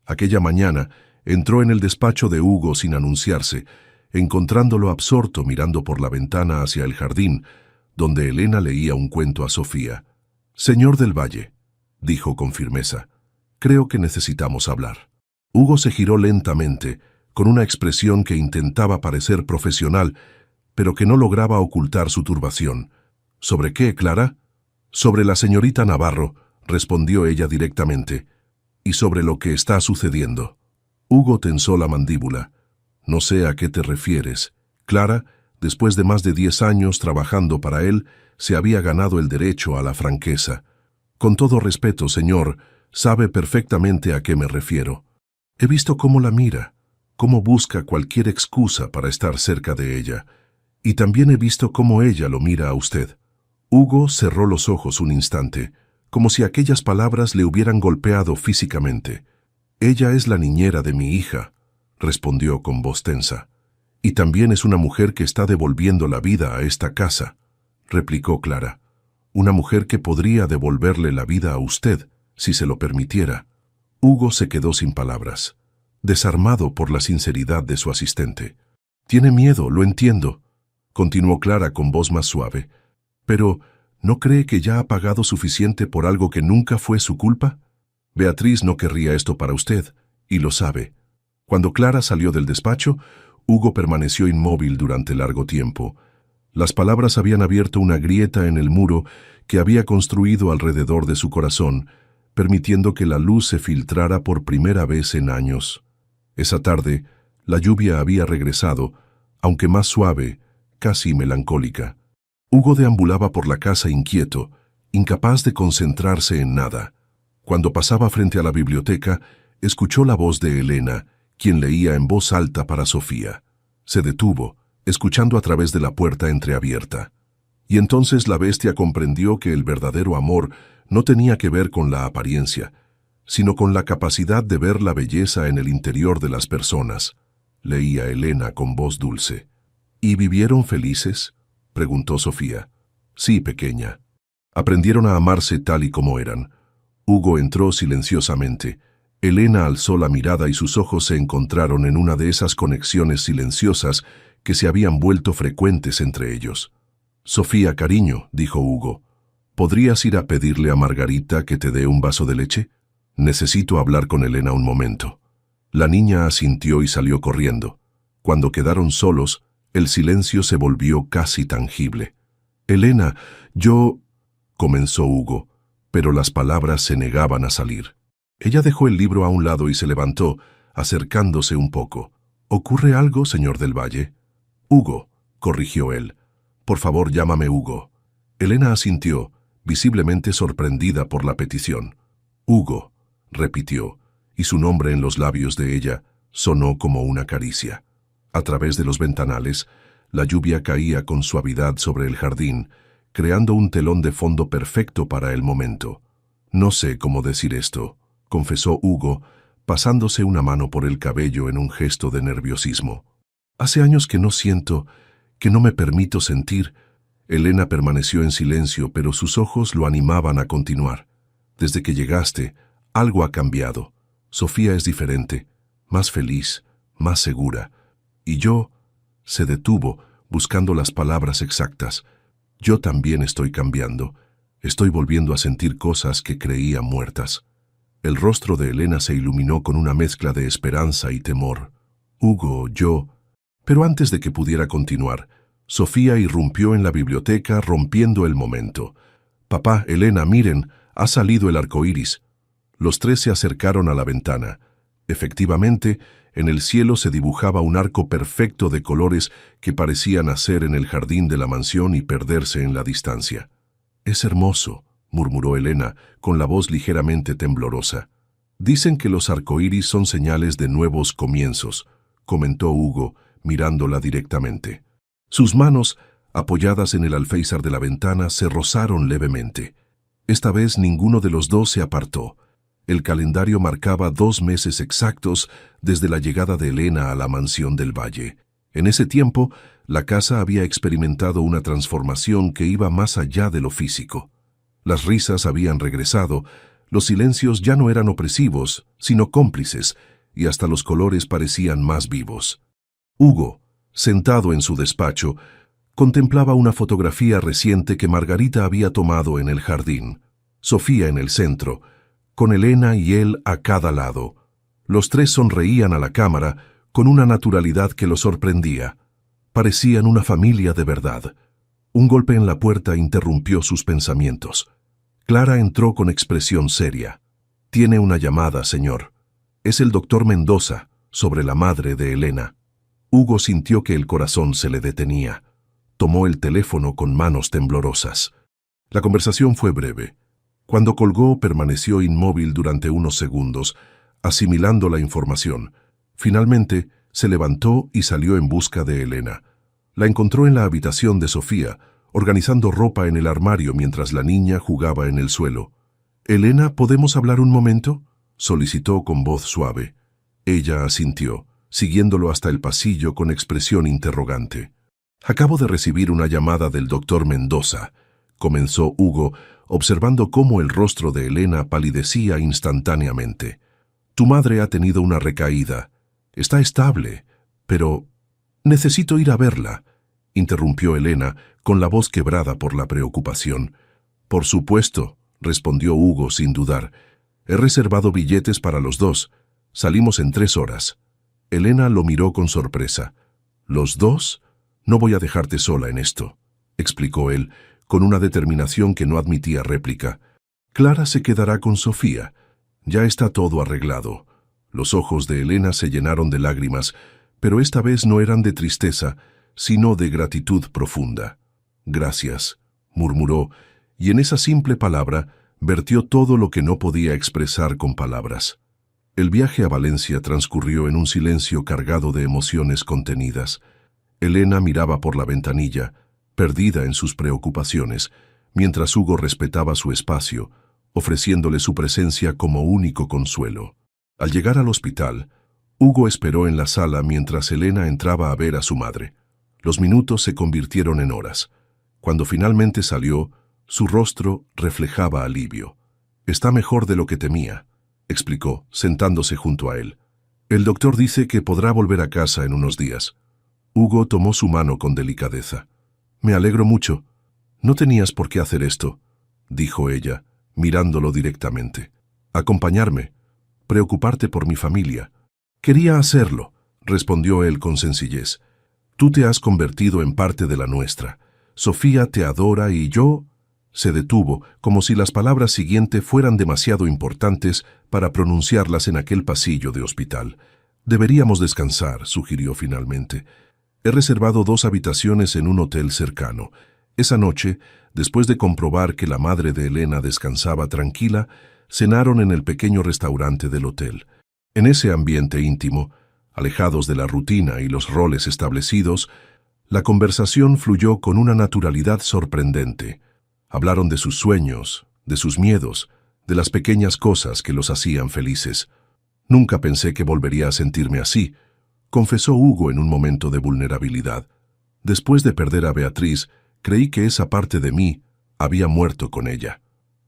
Aquella mañana entró en el despacho de Hugo sin anunciarse, encontrándolo absorto mirando por la ventana hacia el jardín, donde Elena leía un cuento a Sofía. «Señor del Valle», dijo con firmeza, «creo que necesitamos hablar». Hugo se giró lentamente, con una expresión que intentaba parecer profesional, pero que no lograba ocultar su turbación. «¿Sobre qué, Clara?» «Sobre la señorita Navarro», respondió ella directamente, «y sobre lo que está sucediendo». Hugo tensó la mandíbula. «No sé a qué te refieres». Clara, después de más de 10 años trabajando para él, se había ganado el derecho a la franqueza. «Con todo respeto, señor, sabe perfectamente a qué me refiero. He visto cómo la mira, cómo busca cualquier excusa para estar cerca de ella, y también he visto cómo ella lo mira a usted». Hugo cerró los ojos un instante, como si aquellas palabras le hubieran golpeado físicamente. «Ella es la niñera de mi hija», respondió con voz tensa. «Y también es una mujer que está devolviendo la vida a esta casa», replicó Clara. «Una mujer que podría devolverle la vida a usted, si se lo permitiera». Hugo se quedó sin palabras, desarmado por la sinceridad de su asistente. «Tiene miedo, lo entiendo», continuó Clara con voz más suave. «Pero, ¿no cree que ya ha pagado suficiente por algo que nunca fue su culpa? Beatriz no querría esto para usted, y lo sabe». Cuando Clara salió del despacho, Hugo permaneció inmóvil durante largo tiempo. Las palabras habían abierto una grieta en el muro que había construido alrededor de su corazón, permitiendo que la luz se filtrara por primera vez en años. Esa tarde, la lluvia había regresado, aunque más suave, casi melancólica. Hugo deambulaba por la casa inquieto, incapaz de concentrarse en nada. Cuando pasaba frente a la biblioteca, escuchó la voz de Elena, quien leía en voz alta para Sofía. Se detuvo, escuchando a través de la puerta entreabierta. Y entonces la bestia comprendió que el verdadero amor no tenía que ver con la apariencia, sino con la capacidad de ver la belleza en el interior de las personas. Leía Elena con voz dulce. «¿Y vivieron felices?», preguntó Sofía. «Sí, pequeña. Aprendieron a amarse tal y como eran». Hugo entró silenciosamente. Elena alzó la mirada y sus ojos se encontraron en una de esas conexiones silenciosas que se habían vuelto frecuentes entre ellos. «Sofía, cariño», dijo Hugo, «¿podrías ir a pedirle a Margarita que te dé un vaso de leche? Necesito hablar con Elena un momento». La niña asintió y salió corriendo. Cuando quedaron solos, el silencio se volvió casi tangible. «Elena, yo...», comenzó Hugo, pero las palabras se negaban a salir. Ella dejó el libro a un lado y se levantó, acercándose un poco. ¿Ocurre algo, señor del Valle? Hugo, corrigió él. Por favor, llámame Hugo. Elena asintió, visiblemente sorprendida por la petición. Hugo, repitió, y su nombre en los labios de ella sonó como una caricia. A través de los ventanales, la lluvia caía con suavidad sobre el jardín, creando un telón de fondo perfecto para el momento. No sé cómo decir esto, confesó Hugo, pasándose una mano por el cabello en un gesto de nerviosismo. Hace años que no siento, que no me permito sentir. Elena permaneció en silencio, pero sus ojos lo animaban a continuar. Desde que llegaste, algo ha cambiado. Sofía es diferente, más feliz, más segura. Y yo... Se detuvo, buscando las palabras exactas. Yo también estoy cambiando. Estoy volviendo a sentir cosas que creía muertas. El rostro de Elena se iluminó con una mezcla de esperanza y temor. Hugo, yo... Pero antes de que pudiera continuar, Sofía irrumpió en la biblioteca rompiendo el momento. Papá, Elena, miren, ha salido el arco iris. Los tres se acercaron a la ventana. Efectivamente, en el cielo se dibujaba un arco perfecto de colores que parecía nacer en el jardín de la mansión y perderse en la distancia. «Es hermoso», murmuró Elena, con la voz ligeramente temblorosa. «Dicen que los arcoíris son señales de nuevos comienzos», comentó Hugo, mirándola directamente. Sus manos, apoyadas en el alféizar de la ventana, se rozaron levemente. Esta vez ninguno de los dos se apartó. El calendario marcaba 2 meses exactos desde la llegada de Elena a la mansión del Valle. En ese tiempo, la casa había experimentado una transformación que iba más allá de lo físico. Las risas habían regresado, los silencios ya no eran opresivos, sino cómplices, y hasta los colores parecían más vivos. Hugo, sentado en su despacho, contemplaba una fotografía reciente que Margarita había tomado en el jardín. Sofía en el centro, con Elena y él a cada lado. Los tres sonreían a la cámara con una naturalidad que lo sorprendía. Parecían una familia de verdad. Un golpe en la puerta interrumpió sus pensamientos. Clara entró con expresión seria. «Tiene una llamada, señor. Es el doctor Mendoza, sobre la madre de Elena». Hugo sintió que el corazón se le detenía. Tomó el teléfono con manos temblorosas. La conversación fue breve. Cuando colgó, permaneció inmóvil durante unos segundos, asimilando la información. Finalmente, se levantó y salió en busca de Elena. La encontró en la habitación de Sofía, organizando ropa en el armario mientras la niña jugaba en el suelo. «Elena, ¿podemos hablar un momento?», solicitó con voz suave. Ella asintió, siguiéndolo hasta el pasillo con expresión interrogante. «Acabo de recibir una llamada del doctor Mendoza», comenzó Hugo, observando cómo el rostro de Elena palidecía instantáneamente. «Tu madre ha tenido una recaída. Está estable, pero... necesito ir a verla», interrumpió Elena, con la voz quebrada por la preocupación. «Por supuesto», respondió Hugo sin dudar. «He reservado billetes para los dos. Salimos en 3 horas». Elena lo miró con sorpresa. «¿Los dos? No voy a dejarte sola en esto», explicó él, con una determinación que no admitía réplica. «Clara se quedará con Sofía. Ya está todo arreglado». Los ojos de Elena se llenaron de lágrimas, pero esta vez no eran de tristeza, sino de gratitud profunda. «Gracias», murmuró, y en esa simple palabra vertió todo lo que no podía expresar con palabras. El viaje a Valencia transcurrió en un silencio cargado de emociones contenidas. Elena miraba por la ventanilla, perdida en sus preocupaciones, mientras Hugo respetaba su espacio, ofreciéndole su presencia como único consuelo. Al llegar al hospital, Hugo esperó en la sala mientras Elena entraba a ver a su madre. Los minutos se convirtieron en horas. Cuando finalmente salió, su rostro reflejaba alivio. «Está mejor de lo que temía», explicó, sentándose junto a él. «El doctor dice que podrá volver a casa en unos días». Hugo tomó su mano con delicadeza. «Me alegro mucho. No tenías por qué hacer esto», dijo ella, mirándolo directamente. «Acompañarme, preocuparte por mi familia». «Quería hacerlo», respondió él con sencillez. «Tú te has convertido en parte de la nuestra. Sofía te adora y yo...» Se detuvo, como si las palabras siguientes fueran demasiado importantes para pronunciarlas en aquel pasillo de hospital. Deberíamos descansar, sugirió finalmente. He reservado 2 habitaciones en un hotel cercano. Esa noche, después de comprobar que la madre de Elena descansaba tranquila, cenaron en el pequeño restaurante del hotel. En ese ambiente íntimo, alejados de la rutina y los roles establecidos, la conversación fluyó con una naturalidad sorprendente. Hablaron de sus sueños, de sus miedos, de las pequeñas cosas que los hacían felices. Nunca pensé que volvería a sentirme así, confesó Hugo en un momento de vulnerabilidad. Después de perder a Beatriz, creí que esa parte de mí había muerto con ella.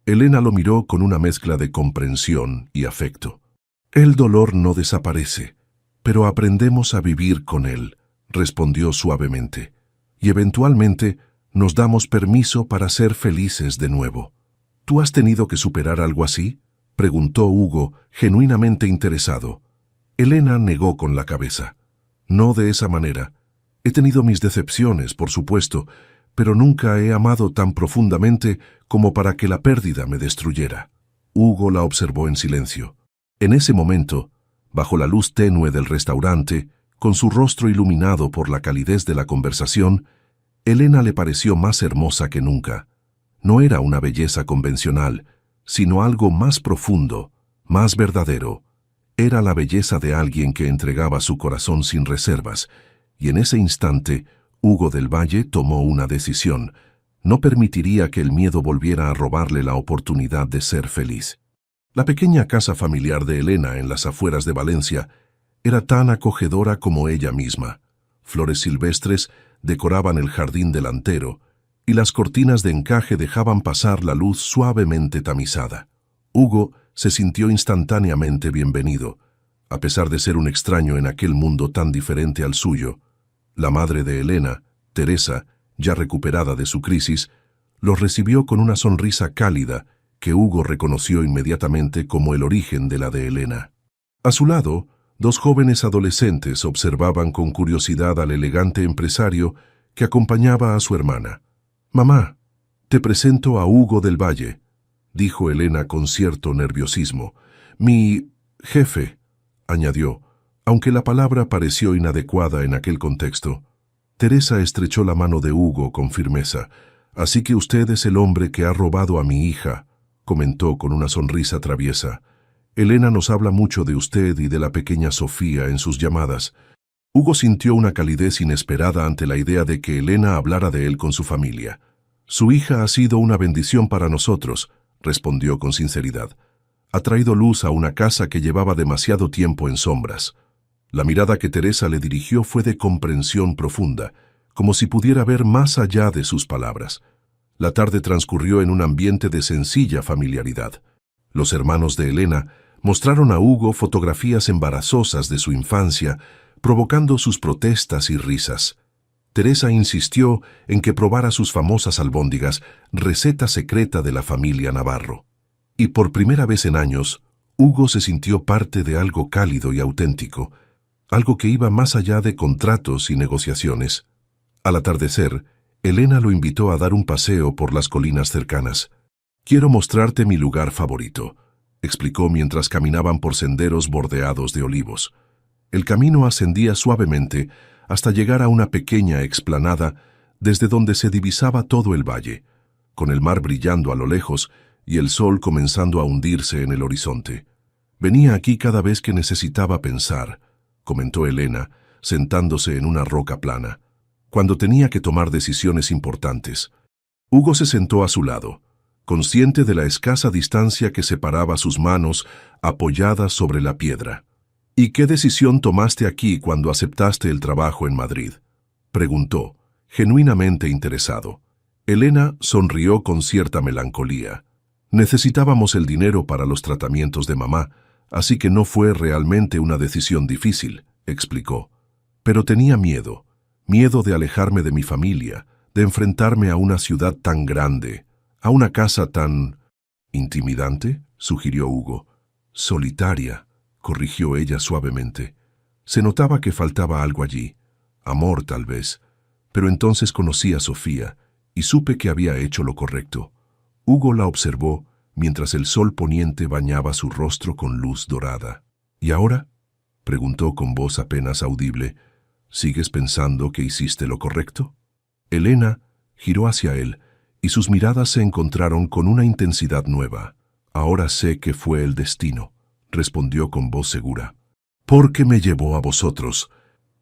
Elena lo miró con una mezcla de comprensión y afecto. El dolor no desaparece, pero aprendemos a vivir con él, respondió suavemente, y eventualmente nos damos permiso para ser felices de nuevo. ¿Tú has tenido que superar algo así?, preguntó Hugo, genuinamente interesado. Elena negó con la cabeza. No de esa manera. He tenido mis decepciones, por supuesto, pero nunca he amado tan profundamente como para que la pérdida me destruyera. Hugo la observó en silencio. En ese momento, bajo la luz tenue del restaurante, con su rostro iluminado por la calidez de la conversación, Elena le pareció más hermosa que nunca. No era una belleza convencional, sino algo más profundo, más verdadero. Era la belleza de alguien que entregaba su corazón sin reservas, y en ese instante, Hugo del Valle tomó una decisión. No permitiría que el miedo volviera a robarle la oportunidad de ser feliz. La pequeña casa familiar de Elena en las afueras de Valencia era tan acogedora como ella misma. Flores silvestres decoraban el jardín delantero, y las cortinas de encaje dejaban pasar la luz suavemente tamizada. Hugo se sintió instantáneamente bienvenido, a pesar de ser un extraño en aquel mundo tan diferente al suyo. La madre de Elena, Teresa, ya recuperada de su crisis, los recibió con una sonrisa cálida que Hugo reconoció inmediatamente como el origen de la de Elena. A su lado, 2 jóvenes adolescentes observaban con curiosidad al elegante empresario que acompañaba a su hermana. «Mamá, te presento a Hugo del Valle», dijo Elena con cierto nerviosismo. «Mi jefe», añadió, aunque la palabra pareció inadecuada en aquel contexto. Teresa estrechó la mano de Hugo con firmeza. «Así que usted es el hombre que ha robado a mi hija», comentó con una sonrisa traviesa. «Elena nos habla mucho de usted y de la pequeña Sofía en sus llamadas». Hugo sintió una calidez inesperada ante la idea de que Elena hablara de él con su familia. «Su hija ha sido una bendición para nosotros», respondió con sinceridad. «Ha traído luz a una casa que llevaba demasiado tiempo en sombras». La mirada que Teresa le dirigió fue de comprensión profunda, como si pudiera ver más allá de sus palabras. La tarde transcurrió en un ambiente de sencilla familiaridad. Los hermanos de Elena mostraron a Hugo fotografías embarazosas de su infancia, provocando sus protestas y risas. Teresa insistió en que probara sus famosas albóndigas, receta secreta de la familia Navarro. Y por primera vez en años, Hugo se sintió parte de algo cálido y auténtico, algo que iba más allá de contratos y negociaciones. Al atardecer, Elena lo invitó a dar un paseo por las colinas cercanas. «Quiero mostrarte mi lugar favorito», explicó mientras caminaban por senderos bordeados de olivos. El camino ascendía suavemente hasta llegar a una pequeña explanada desde donde se divisaba todo el valle, con el mar brillando a lo lejos y el sol comenzando a hundirse en el horizonte. «Venía aquí cada vez que necesitaba pensar», comentó Elena, sentándose en una roca plana, «cuando tenía que tomar decisiones importantes». Hugo se sentó a su lado, consciente de la escasa distancia que separaba sus manos apoyadas sobre la piedra. «¿Y qué decisión tomaste aquí cuando aceptaste el trabajo en Madrid?», preguntó, genuinamente interesado. Elena sonrió con cierta melancolía. «Necesitábamos el dinero para los tratamientos de mamá, así que no fue realmente una decisión difícil», explicó. «Pero tenía miedo de alejarme de mi familia, de enfrentarme a una ciudad tan grande, a una casa tan... ¿intimidante?», sugirió Hugo. «Solitaria», corrigió ella suavemente. Se notaba que faltaba algo allí, amor tal vez, pero entonces conocí a Sofía y supe que había hecho lo correcto. Hugo la observó mientras el sol poniente bañaba su rostro con luz dorada. ¿Y ahora?, preguntó con voz apenas audible. ¿Sigues pensando que hiciste lo correcto? Elena giró hacia él y sus miradas se encontraron con una intensidad nueva. Ahora sé que fue el destino, respondió con voz segura. ¿Por qué me llevó a vosotros?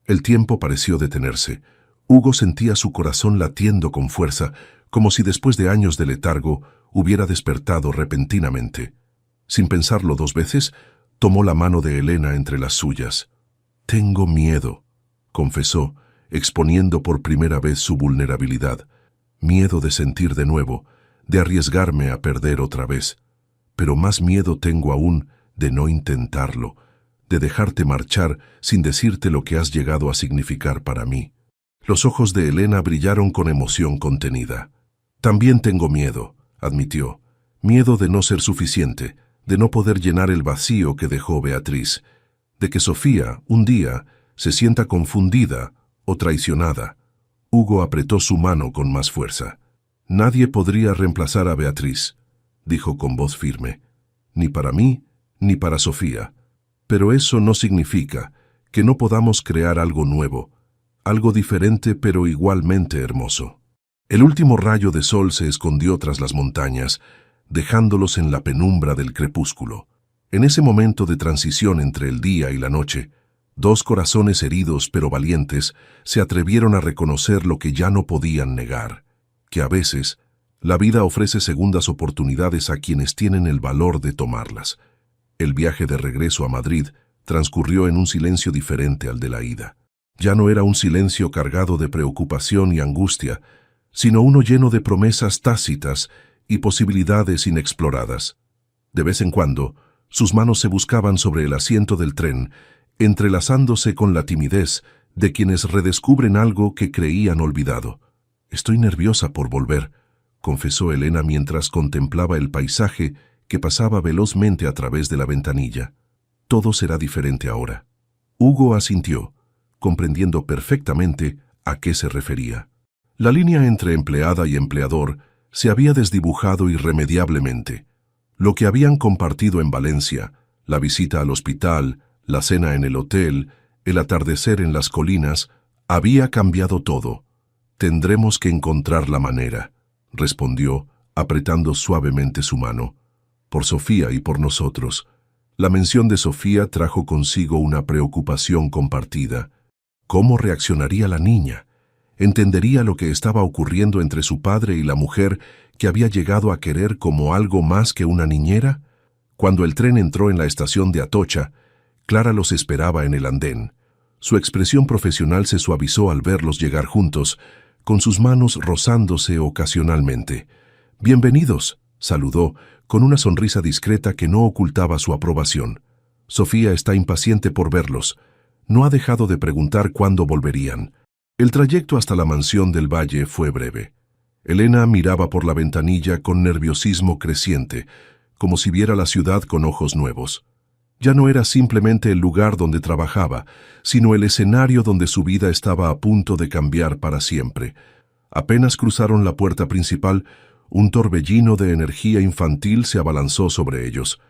El tiempo pareció detenerse. Hugo sentía su corazón latiendo con fuerza, como si después de años de letargo hubiera despertado repentinamente. Sin pensarlo dos veces, tomó la mano de Elena entre las suyas. «Tengo miedo», confesó, exponiendo por primera vez su vulnerabilidad. «Miedo de sentir de nuevo, de arriesgarme a perder otra vez. Pero más miedo tengo aún de no intentarlo, de dejarte marchar sin decirte lo que has llegado a significar para mí». Los ojos de Elena brillaron con emoción contenida. «También tengo miedo», admitió. «Miedo de no ser suficiente, de no poder llenar el vacío que dejó Beatriz, de que Sofía, un día, se sienta confundida o traicionada». Hugo apretó su mano con más fuerza. «Nadie podría reemplazar a Beatriz», dijo con voz firme. «Ni para mí, ni para Sofía. Pero eso no significa que no podamos crear algo nuevo, algo diferente pero igualmente hermoso». El último rayo de sol se escondió tras las montañas, dejándolos en la penumbra del crepúsculo. En ese momento de transición entre el día y la noche, dos corazones heridos pero valientes se atrevieron a reconocer lo que ya no podían negar, que a veces la vida ofrece segundas oportunidades a quienes tienen el valor de tomarlas. El viaje de regreso a Madrid transcurrió en un silencio diferente al de la ida. Ya no era un silencio cargado de preocupación y angustia, sino uno lleno de promesas tácitas y posibilidades inexploradas. De vez en cuando, sus manos se buscaban sobre el asiento del tren, entrelazándose con la timidez de quienes redescubren algo que creían olvidado. «Estoy nerviosa por volver», confesó Elena mientras contemplaba el paisaje que pasaba velozmente a través de la ventanilla. «Todo será diferente ahora». Hugo asintió, comprendiendo perfectamente a qué se refería. La línea entre empleada y empleador se había desdibujado irremediablemente. Lo que habían compartido en Valencia, la visita al hospital, la cena en el hotel, el atardecer en las colinas, había cambiado todo. «Tendremos que encontrar la manera», respondió, apretando suavemente su mano. «Por Sofía y por nosotros». La mención de Sofía trajo consigo una preocupación compartida. ¿Cómo reaccionaría la niña? ¿Entendería lo que estaba ocurriendo entre su padre y la mujer que había llegado a querer como algo más que una niñera? Cuando el tren entró en la estación de Atocha, Clara los esperaba en el andén. Su expresión profesional se suavizó al verlos llegar juntos, con sus manos rozándose ocasionalmente. «Bienvenidos», saludó, con una sonrisa discreta que no ocultaba su aprobación. «Sofía está impaciente por verlos. No ha dejado de preguntar cuándo volverían». El trayecto hasta la mansión del Valle fue breve. Elena miraba por la ventanilla con nerviosismo creciente, como si viera la ciudad con ojos nuevos. Ya no era simplemente el lugar donde trabajaba, sino el escenario donde su vida estaba a punto de cambiar para siempre. Apenas cruzaron la puerta principal, un torbellino de energía infantil se abalanzó sobre ellos.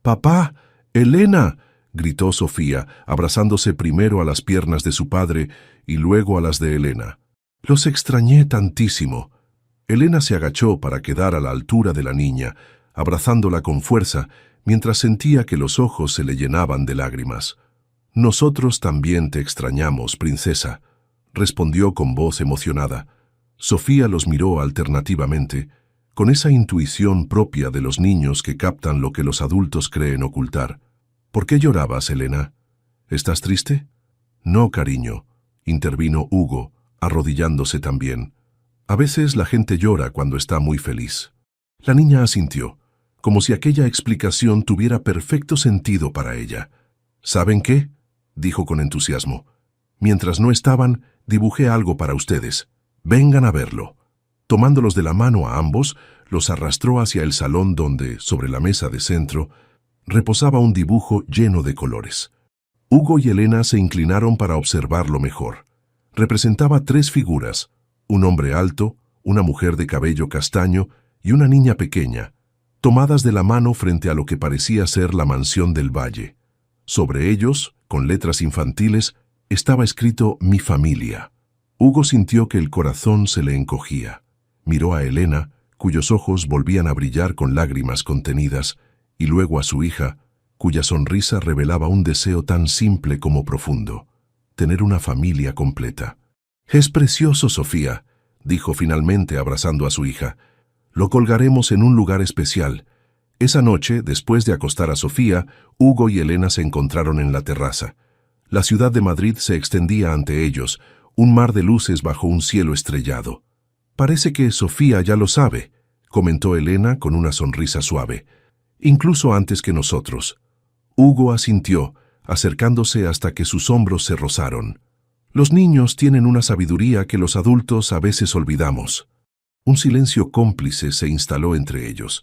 «¡Papá! ¡Elena!», gritó Sofía, abrazándose primero a las piernas de su padre y luego a las de Elena. «Los extrañé tantísimo». Elena se agachó para quedar a la altura de la niña, abrazándola con fuerza, mientras sentía que los ojos se le llenaban de lágrimas. «Nosotros también te extrañamos, princesa», respondió con voz emocionada. Sofía los miró alternativamente, con esa intuición propia de los niños que captan lo que los adultos creen ocultar. «¿Por qué llorabas, Elena? ¿Estás triste?» «No, cariño», intervino Hugo, arrodillándose también. «A veces la gente llora cuando está muy feliz». La niña asintió, como si aquella explicación tuviera perfecto sentido para ella. «¿Saben qué?», dijo con entusiasmo. «Mientras no estaban, dibujé algo para ustedes. Vengan a verlo». Tomándolos de la mano a ambos, los arrastró hacia el salón donde, sobre la mesa de centro, reposaba un dibujo lleno de colores. Hugo y Elena se inclinaron para observarlo mejor. Representaba tres figuras: un hombre alto, una mujer de cabello castaño y una niña pequeña, tomadas de la mano frente a lo que parecía ser la mansión del valle. Sobre ellos, con letras infantiles, estaba escrito «Mi familia». Hugo sintió que el corazón se le encogía. Miró a Elena, cuyos ojos volvían a brillar con lágrimas contenidas, y luego a su hija, cuya sonrisa revelaba un deseo tan simple como profundo: tener una familia completa. «Es precioso, Sofía», dijo finalmente abrazando a su hija. «Lo colgaremos en un lugar especial». Esa noche, después de acostar a Sofía, Hugo y Elena se encontraron en la terraza. La ciudad de Madrid se extendía ante ellos, un mar de luces bajo un cielo estrellado. «Parece que Sofía ya lo sabe», comentó Elena con una sonrisa suave. «Incluso antes que nosotros». Hugo asintió, acercándose hasta que sus hombros se rozaron. «Los niños tienen una sabiduría que los adultos a veces olvidamos». Un silencio cómplice se instaló entre ellos.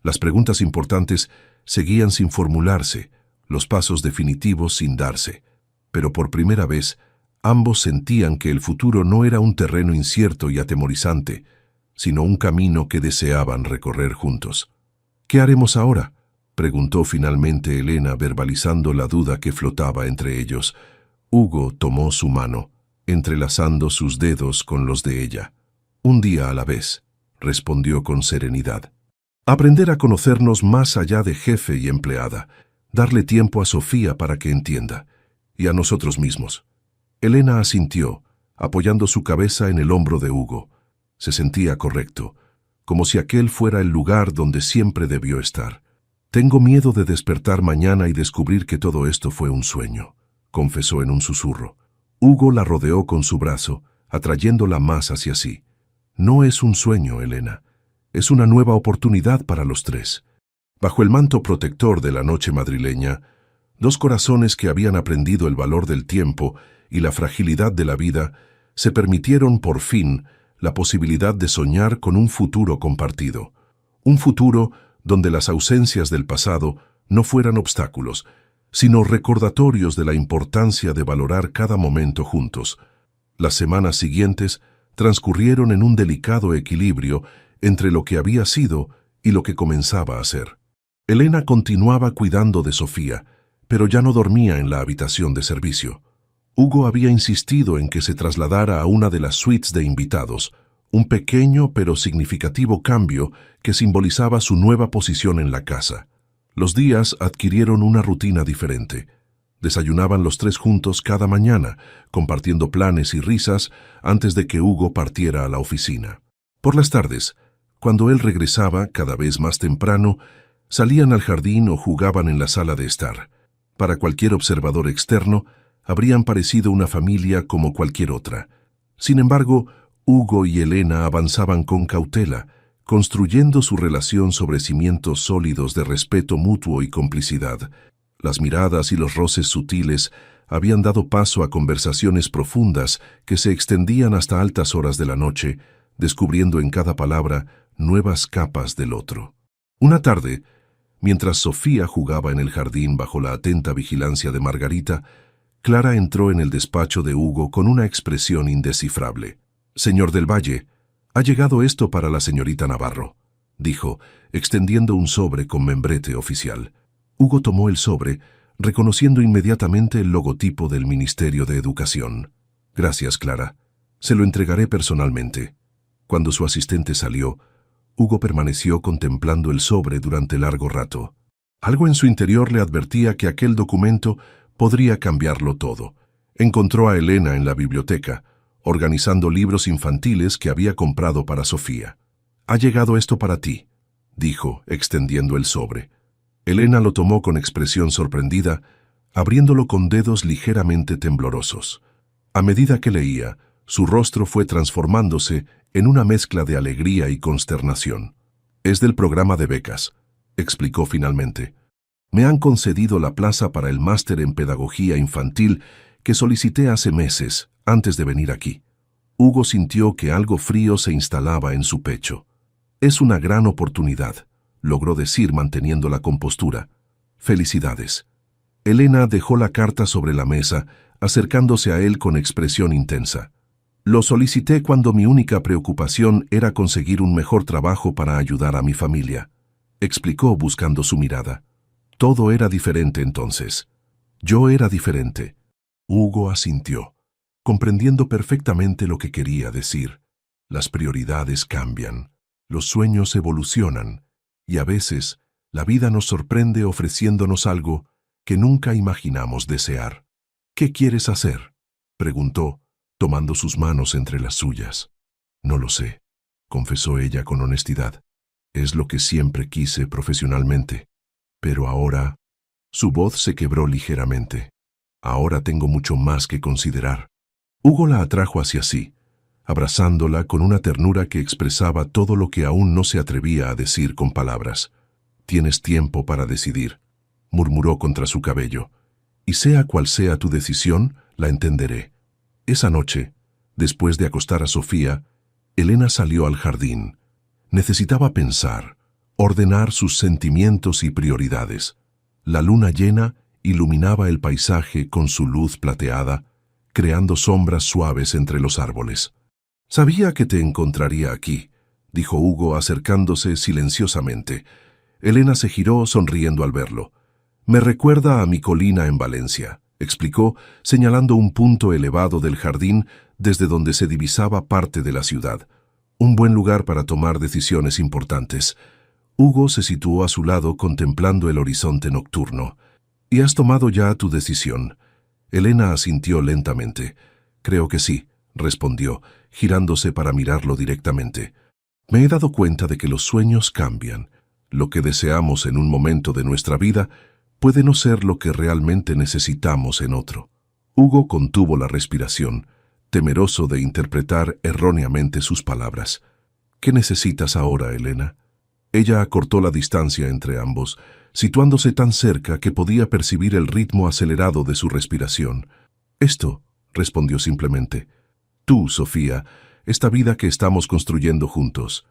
Las preguntas importantes seguían sin formularse, los pasos definitivos sin darse. Pero por primera vez, ambos sentían que el futuro no era un terreno incierto y atemorizante, sino un camino que deseaban recorrer juntos. «¿Qué haremos ahora?», preguntó finalmente Elena, verbalizando la duda que flotaba entre ellos. Hugo tomó su mano, entrelazando sus dedos con los de ella. «Un día a la vez», respondió con serenidad. «Aprender a conocernos más allá de jefe y empleada, darle tiempo a Sofía para que entienda, y a nosotros mismos». Elena asintió, apoyando su cabeza en el hombro de Hugo. Se sentía correcto, como si aquel fuera el lugar donde siempre debió estar. «Tengo miedo de despertar mañana y descubrir que todo esto fue un sueño», confesó en un susurro. Hugo la rodeó con su brazo, atrayéndola más hacia sí. «No es un sueño, Elena. Es una nueva oportunidad para los tres». Bajo el manto protector de la noche madrileña, dos corazones que habían aprendido el valor del tiempo y la fragilidad de la vida se permitieron por fin la posibilidad de soñar con un futuro compartido. Un futuro donde las ausencias del pasado no fueran obstáculos, sino recordatorios de la importancia de valorar cada momento juntos. Las semanas siguientes transcurrieron en un delicado equilibrio entre lo que había sido y lo que comenzaba a ser. Elena continuaba cuidando de Sofía, pero ya no dormía en la habitación de servicio. Hugo había insistido en que se trasladara a una de las suites de invitados, un pequeño pero significativo cambio que simbolizaba su nueva posición en la casa. Los días adquirieron una rutina diferente. Desayunaban los tres juntos cada mañana, compartiendo planes y risas antes de que Hugo partiera a la oficina. Por las tardes, cuando él regresaba cada vez más temprano, salían al jardín o jugaban en la sala de estar. Para cualquier observador externo, habrían parecido una familia como cualquier otra. Sin embargo, Hugo y Elena avanzaban con cautela, construyendo su relación sobre cimientos sólidos de respeto mutuo y complicidad. Las miradas y los roces sutiles habían dado paso a conversaciones profundas que se extendían hasta altas horas de la noche, descubriendo en cada palabra nuevas capas del otro. Una tarde, mientras Sofía jugaba en el jardín bajo la atenta vigilancia de Margarita, Clara entró en el despacho de Hugo con una expresión indescifrable. «Señor del Valle, ha llegado esto para la señorita Navarro», dijo, extendiendo un sobre con membrete oficial. Hugo tomó el sobre, reconociendo inmediatamente el logotipo del Ministerio de Educación. «Gracias, Clara. Se lo entregaré personalmente». Cuando su asistente salió, Hugo permaneció contemplando el sobre durante largo rato. Algo en su interior le advertía que aquel documento podría cambiarlo todo. Encontró a Elena en la biblioteca, organizando libros infantiles que había comprado para Sofía. «Ha llegado esto para ti», dijo, extendiendo el sobre. Elena lo tomó con expresión sorprendida, abriéndolo con dedos ligeramente temblorosos. A medida que leía, su rostro fue transformándose en una mezcla de alegría y consternación. «Es del programa de becas», explicó finalmente. «Me han concedido la plaza para el máster en pedagogía infantil que solicité hace meses, antes de venir aquí». Hugo sintió que algo frío se instalaba en su pecho. «Es una gran oportunidad», logró decir manteniendo la compostura. «Felicidades». Elena dejó la carta sobre la mesa, acercándose a él con expresión intensa. Lo solicité cuando mi única preocupación era conseguir un mejor trabajo para ayudar a mi familia, explicó buscando su mirada. Todo era diferente entonces. Yo era diferente. Hugo asintió, comprendiendo perfectamente lo que quería decir. Las prioridades cambian, los sueños evolucionan, y a veces la vida nos sorprende ofreciéndonos algo que nunca imaginamos desear. ¿Qué quieres hacer?, preguntó, tomando sus manos entre las suyas. No lo sé, confesó ella con honestidad. Es lo que siempre quise profesionalmente. Pero ahora... Su voz se quebró ligeramente. Ahora tengo mucho más que considerar. Hugo la atrajo hacia sí, abrazándola con una ternura que expresaba todo lo que aún no se atrevía a decir con palabras. «Tienes tiempo para decidir», murmuró contra su cabello. «Y sea cual sea tu decisión, la entenderé». Esa noche, después de acostar a Sofía, Elena salió al jardín. Necesitaba pensar, ordenar sus sentimientos y prioridades. La luna llena iluminaba el paisaje con su luz plateada, creando sombras suaves entre los árboles. «Sabía que te encontraría aquí», dijo Hugo acercándose silenciosamente. Elena se giró sonriendo al verlo. «Me recuerda a mi colina en Valencia», explicó, señalando un punto elevado del jardín desde donde se divisaba parte de la ciudad. «Un buen lugar para tomar decisiones importantes». Hugo se situó a su lado contemplando el horizonte nocturno. «¿Y has tomado ya tu decisión?». Elena asintió lentamente. «Creo que sí», respondió, girándose para mirarlo directamente. «Me he dado cuenta de que los sueños cambian. Lo que deseamos en un momento de nuestra vida puede no ser lo que realmente necesitamos en otro». Hugo contuvo la respiración, temeroso de interpretar erróneamente sus palabras. «¿Qué necesitas ahora, Elena?». Ella acortó la distancia entre ambos, situándose tan cerca que podía percibir el ritmo acelerado de su respiración. «Esto», respondió simplemente. «Tú, Sofía, esta vida que estamos construyendo juntos.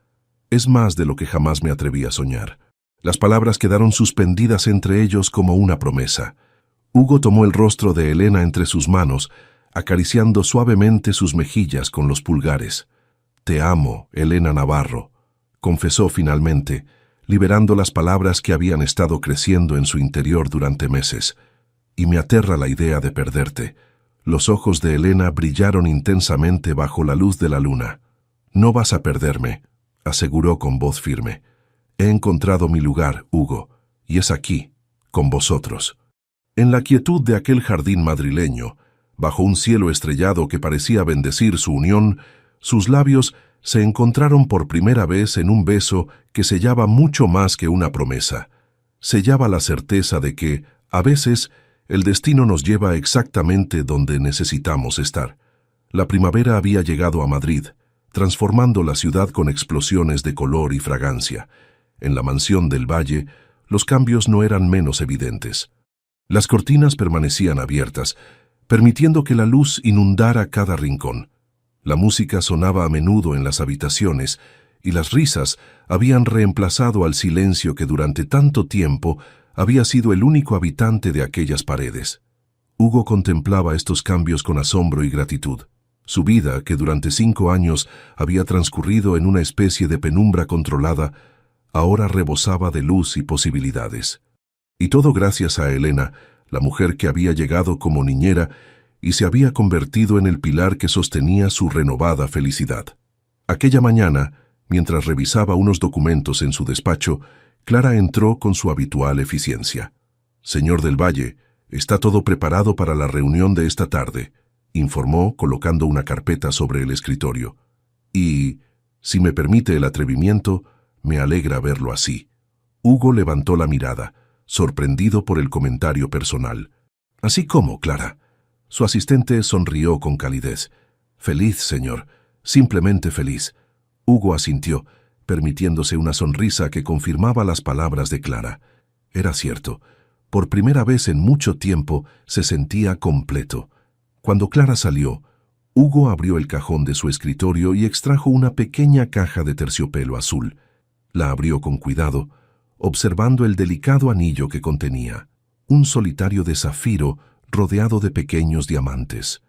Es más de lo que jamás me atreví a soñar». Las palabras quedaron suspendidas entre ellos como una promesa. Hugo tomó el rostro de Elena entre sus manos, acariciando suavemente sus mejillas con los pulgares. «Te amo, Elena Navarro», confesó finalmente, liberando las palabras que habían estado creciendo en su interior durante meses. «Y me aterra la idea de perderte». Los ojos de Elena brillaron intensamente bajo la luz de la luna. «No vas a perderme», aseguró con voz firme. «He encontrado mi lugar, Hugo, y es aquí, con vosotros». En la quietud de aquel jardín madrileño, bajo un cielo estrellado que parecía bendecir su unión, sus labios se encontraron por primera vez en un beso que sellaba mucho más que una promesa. Sellaba la certeza de que, a veces, el destino nos lleva exactamente donde necesitamos estar. La primavera había llegado a Madrid, transformando la ciudad con explosiones de color y fragancia. En la mansión del Valle, los cambios no eran menos evidentes. Las cortinas permanecían abiertas, permitiendo que la luz inundara cada rincón. La música sonaba a menudo en las habitaciones, y las risas habían reemplazado al silencio que durante tanto tiempo había sido el único habitante de aquellas paredes. Hugo contemplaba estos cambios con asombro y gratitud. Su vida, que durante 5 años había transcurrido en una especie de penumbra controlada, ahora rebosaba de luz y posibilidades. Y todo gracias a Elena, la mujer que había llegado como niñera y se había convertido en el pilar que sostenía su renovada felicidad. Aquella mañana, mientras revisaba unos documentos en su despacho, Clara entró con su habitual eficiencia. «Señor del Valle, está todo preparado para la reunión de esta tarde», informó colocando una carpeta sobre el escritorio. «Y, si me permite el atrevimiento, me alegra verlo así». Hugo levantó la mirada, sorprendido por el comentario personal. «¿Así cómo, Clara?». Su asistente sonrió con calidez. «Feliz, señor, simplemente feliz». Hugo asintió, permitiéndose una sonrisa que confirmaba las palabras de Clara. Era cierto. Por primera vez en mucho tiempo se sentía completo. Cuando Clara salió, Hugo abrió el cajón de su escritorio y extrajo una pequeña caja de terciopelo azul. La abrió con cuidado, observando el delicado anillo que contenía, un solitario de zafiro rodeado de pequeños diamantes.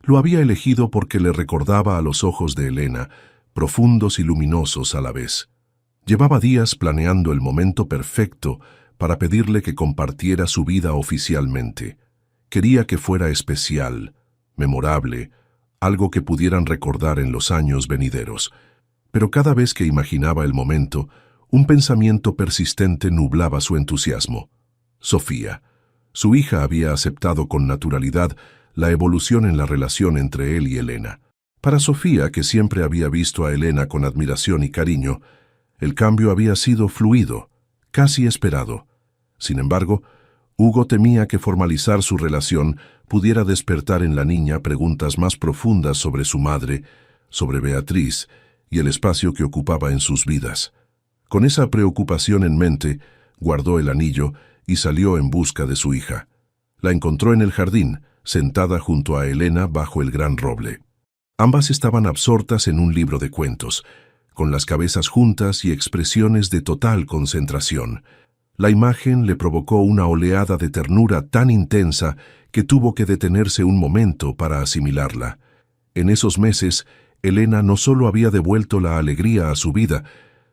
Lo había elegido porque le recordaba a los ojos de Elena, profundos y luminosos a la vez. Llevaba días planeando el momento perfecto para pedirle que compartiera su vida oficialmente. Quería que fuera especial, memorable, algo que pudieran recordar en los años venideros. Pero cada vez que imaginaba el momento, un pensamiento persistente nublaba su entusiasmo. Sofía. Su hija había aceptado con naturalidad la evolución en la relación entre él y Elena. Para Sofía, que siempre había visto a Elena con admiración y cariño, el cambio había sido fluido, casi esperado. Sin embargo, Hugo temía que formalizar su relación pudiera despertar en la niña preguntas más profundas sobre su madre, sobre Beatriz y el espacio que ocupaba en sus vidas. Con esa preocupación en mente, guardó el anillo y salió en busca de su hija. La encontró en el jardín, sentada junto a Elena bajo el gran roble. Ambas estaban absortas en un libro de cuentos, con las cabezas juntas y expresiones de total concentración. La imagen le provocó una oleada de ternura tan intensa que tuvo que detenerse un momento para asimilarla. En esos meses, Elena no solo había devuelto la alegría a su vida,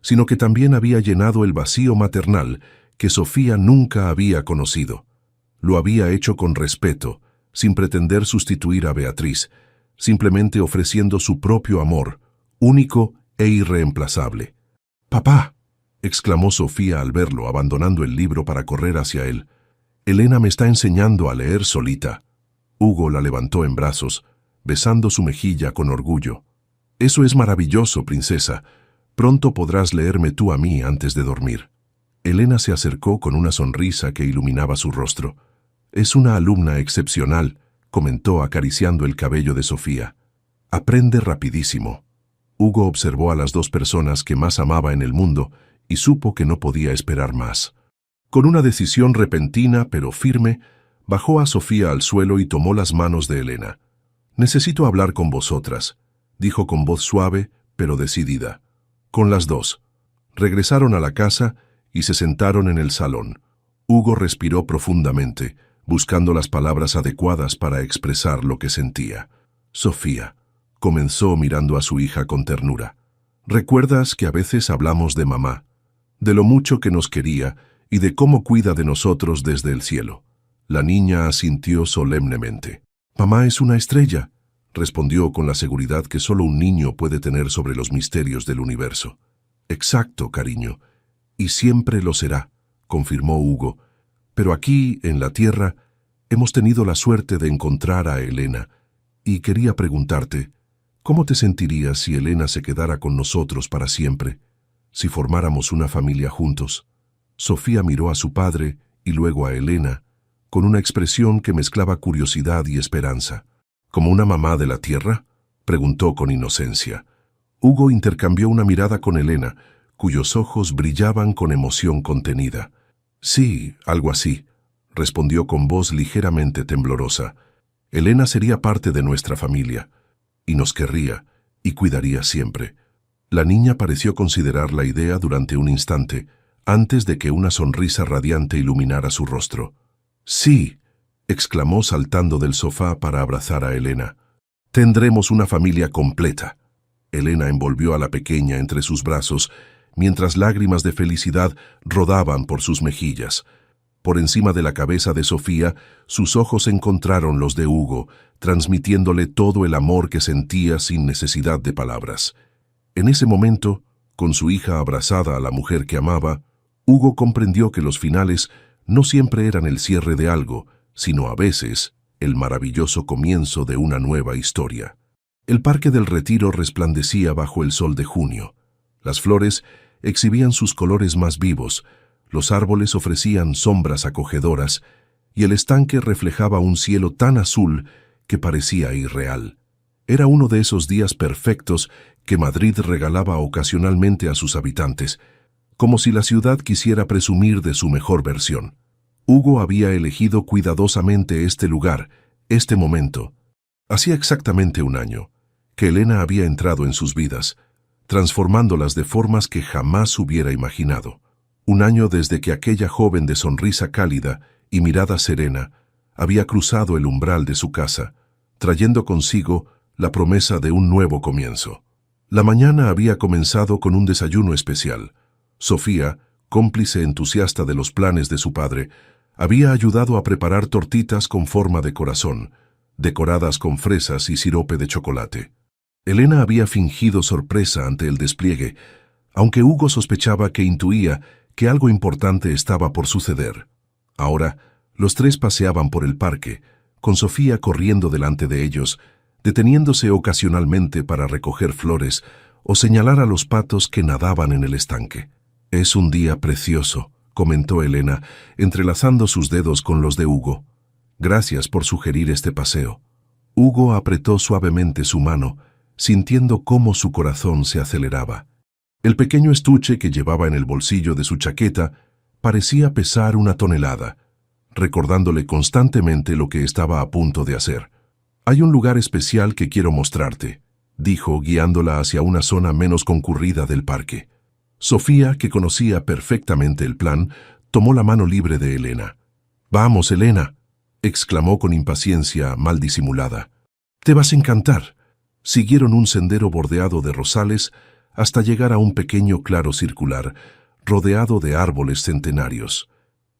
sino que también había llenado el vacío maternal que Sofía nunca había conocido. Lo había hecho con respeto, sin pretender sustituir a Beatriz, simplemente ofreciendo su propio amor, único e irreemplazable. «¡Papá!», exclamó Sofía al verlo, abandonando el libro para correr hacia él. «Elena me está enseñando a leer solita». Hugo la levantó en brazos, besando su mejilla con orgullo. «Eso es maravilloso, princesa. Pronto podrás leerme tú a mí antes de dormir». Elena se acercó con una sonrisa que iluminaba su rostro. «Es una alumna excepcional», comentó acariciando el cabello de Sofía. «Aprende rapidísimo». Hugo observó a las dos personas que más amaba en el mundo y supo que no podía esperar más. Con una decisión repentina pero firme, bajó a Sofía al suelo y tomó las manos de Elena. «Necesito hablar con vosotras», dijo con voz suave pero decidida. «Con las dos». Regresaron a la casa y se sentaron en el salón. Hugo respiró profundamente, buscando las palabras adecuadas para expresar lo que sentía. «Sofía», comenzó mirando a su hija con ternura, «¿recuerdas que a veces hablamos de mamá, de lo mucho que nos quería y de cómo cuida de nosotros desde el cielo?» La niña asintió solemnemente. «Mamá es una estrella», respondió con la seguridad que solo un niño puede tener sobre los misterios del universo. «Exacto, cariño, y siempre lo será», confirmó Hugo. «Pero aquí, en la tierra, hemos tenido la suerte de encontrar a Elena, y quería preguntarte, ¿cómo te sentirías si Elena se quedara con nosotros para siempre, si formáramos una familia juntos?» Sofía miró a su padre y luego a Elena, con una expresión que mezclaba curiosidad y esperanza. «¿Como una mamá de la tierra?», preguntó con inocencia. Hugo intercambió una mirada con Elena, cuyos ojos brillaban con emoción contenida. «Sí, algo así», respondió con voz ligeramente temblorosa. «Elena sería parte de nuestra familia, y nos querría, y cuidaría siempre». La niña pareció considerar la idea durante un instante, antes de que una sonrisa radiante iluminara su rostro. «Sí», exclamó saltando del sofá para abrazar a Elena. «Tendremos una familia completa». Elena envolvió a la pequeña entre sus brazos, mientras lágrimas de felicidad rodaban por sus mejillas. Por encima de la cabeza de Sofía, sus ojos encontraron los de Hugo, transmitiéndole todo el amor que sentía sin necesidad de palabras. En ese momento, con su hija abrazada a la mujer que amaba, Hugo comprendió que los finales no siempre eran el cierre de algo, sino a veces el maravilloso comienzo de una nueva historia. El Parque del Retiro resplandecía bajo el sol de junio. Las flores exhibían sus colores más vivos, los árboles ofrecían sombras acogedoras y el estanque reflejaba un cielo tan azul que parecía irreal. Era uno de esos días perfectos que Madrid regalaba ocasionalmente a sus habitantes, como si la ciudad quisiera presumir de su mejor versión. Hugo había elegido cuidadosamente este lugar, este momento. Hacía exactamente un año que Elena había entrado en sus vidas, transformándolas de formas que jamás hubiera imaginado. Un año desde que aquella joven de sonrisa cálida y mirada serena había cruzado el umbral de su casa, trayendo consigo la promesa de un nuevo comienzo. La mañana había comenzado con un desayuno especial. Sofía, cómplice entusiasta de los planes de su padre, había ayudado a preparar tortitas con forma de corazón, decoradas con fresas y sirope de chocolate. Elena había fingido sorpresa ante el despliegue, aunque Hugo sospechaba que intuía que algo importante estaba por suceder. Ahora, los tres paseaban por el parque, con Sofía corriendo delante de ellos, deteniéndose ocasionalmente para recoger flores o señalar a los patos que nadaban en el estanque. «Es un día precioso», comentó Elena, entrelazando sus dedos con los de Hugo. «Gracias por sugerir este paseo». Hugo apretó suavemente su mano, sintiendo cómo su corazón se aceleraba. El pequeño estuche que llevaba en el bolsillo de su chaqueta parecía pesar 1 tonelada, recordándole constantemente lo que estaba a punto de hacer. «Hay un lugar especial que quiero mostrarte», dijo, guiándola hacia una zona menos concurrida del parque. Sofía, que conocía perfectamente el plan, tomó la mano libre de Elena. «Vamos, Elena», exclamó con impaciencia mal disimulada. «Te vas a encantar». Siguieron un sendero bordeado de rosales hasta llegar a un pequeño claro circular, rodeado de árboles centenarios.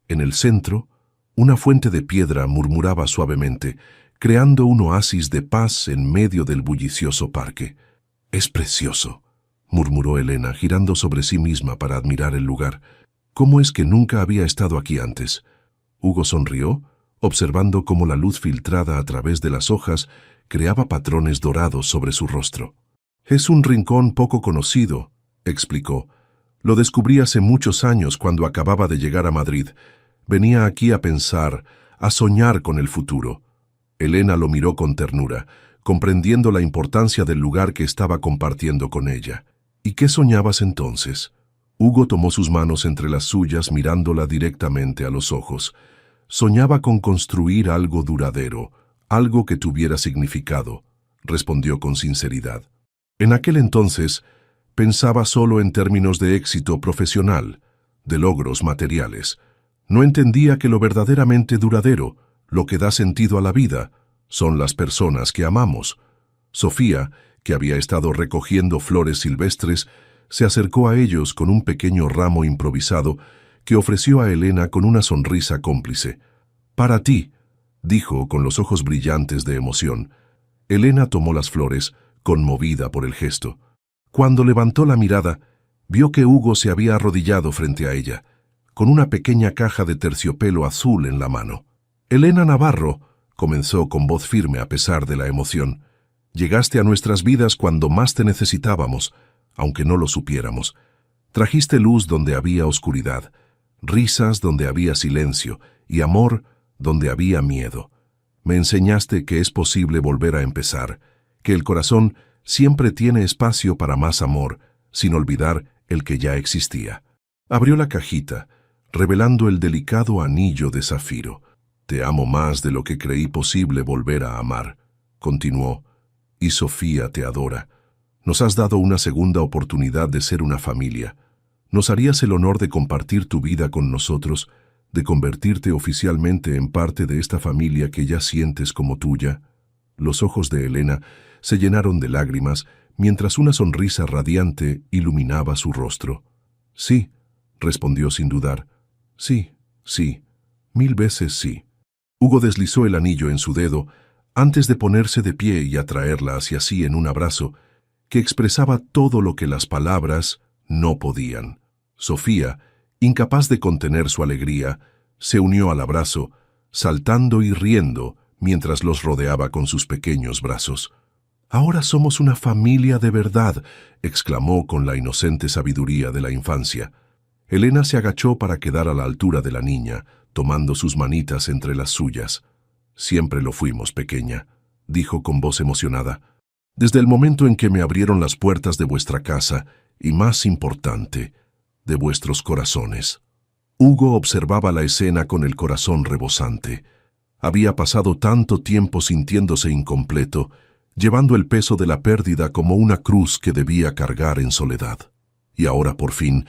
En el centro, una fuente de piedra murmuraba suavemente, creando un oasis de paz en medio del bullicioso parque. «Es precioso», murmuró Elena, girando sobre sí misma para admirar el lugar. «¿Cómo es que nunca había estado aquí antes?» Hugo sonrió, observando cómo la luz filtrada a través de las hojas creaba patrones dorados sobre su rostro. «Es un rincón poco conocido», explicó. «Lo descubrí hace muchos años cuando acababa de llegar a Madrid. Venía aquí a pensar, a soñar con el futuro». Elena lo miró con ternura, comprendiendo la importancia del lugar que estaba compartiendo con ella. «¿Y qué soñabas entonces?» Hugo tomó sus manos entre las suyas mirándola directamente a los ojos. «Soñaba con construir algo duradero, algo que tuviera significado», respondió con sinceridad. «En aquel entonces, pensaba solo en términos de éxito profesional, de logros materiales. No entendía que lo verdaderamente duradero, lo que da sentido a la vida, son las personas que amamos». Sofía, que había estado recogiendo flores silvestres, se acercó a ellos con un pequeño ramo improvisado que ofreció a Elena con una sonrisa cómplice. «Para ti», dijo con los ojos brillantes de emoción. Elena tomó las flores, conmovida por el gesto. Cuando levantó la mirada, vio que Hugo se había arrodillado frente a ella, con una pequeña caja de terciopelo azul en la mano. «Elena Navarro», comenzó con voz firme a pesar de la emoción, «llegaste a nuestras vidas cuando más te necesitábamos, aunque no lo supiéramos. Trajiste luz donde había oscuridad, risas donde había silencio y amor donde había miedo. Me enseñaste que es posible volver a empezar, que el corazón siempre tiene espacio para más amor, sin olvidar el que ya existía». Abrió la cajita, revelando el delicado anillo de zafiro. «Te amo más de lo que creí posible volver a amar», continuó, «y Sofía te adora. Nos has dado una segunda oportunidad de ser una familia. ¿Nos harías el honor de compartir tu vida con nosotros, de convertirte oficialmente en parte de esta familia que ya sientes como tuya?» Los ojos de Elena se llenaron de lágrimas, mientras una sonrisa radiante iluminaba su rostro. «Sí», respondió sin dudar. «Sí, sí, 1000 veces sí». Hugo deslizó el anillo en su dedo antes de ponerse de pie y atraerla hacia sí en un abrazo que expresaba todo lo que las palabras no podían. Sofía, incapaz de contener su alegría, se unió al abrazo, saltando y riendo mientras los rodeaba con sus pequeños brazos. «Ahora somos una familia de verdad», exclamó con la inocente sabiduría de la infancia. Elena se agachó para quedar a la altura de la niña, tomando sus manitas entre las suyas. «Siempre lo fuimos, pequeña», dijo con voz emocionada. «Desde el momento en que me abrieron las puertas de vuestra casa, y más importante, de vuestros corazones». Hugo observaba la escena con el corazón rebosante. Había pasado tanto tiempo sintiéndose incompleto, llevando el peso de la pérdida como una cruz que debía cargar en soledad. Y ahora, por fin,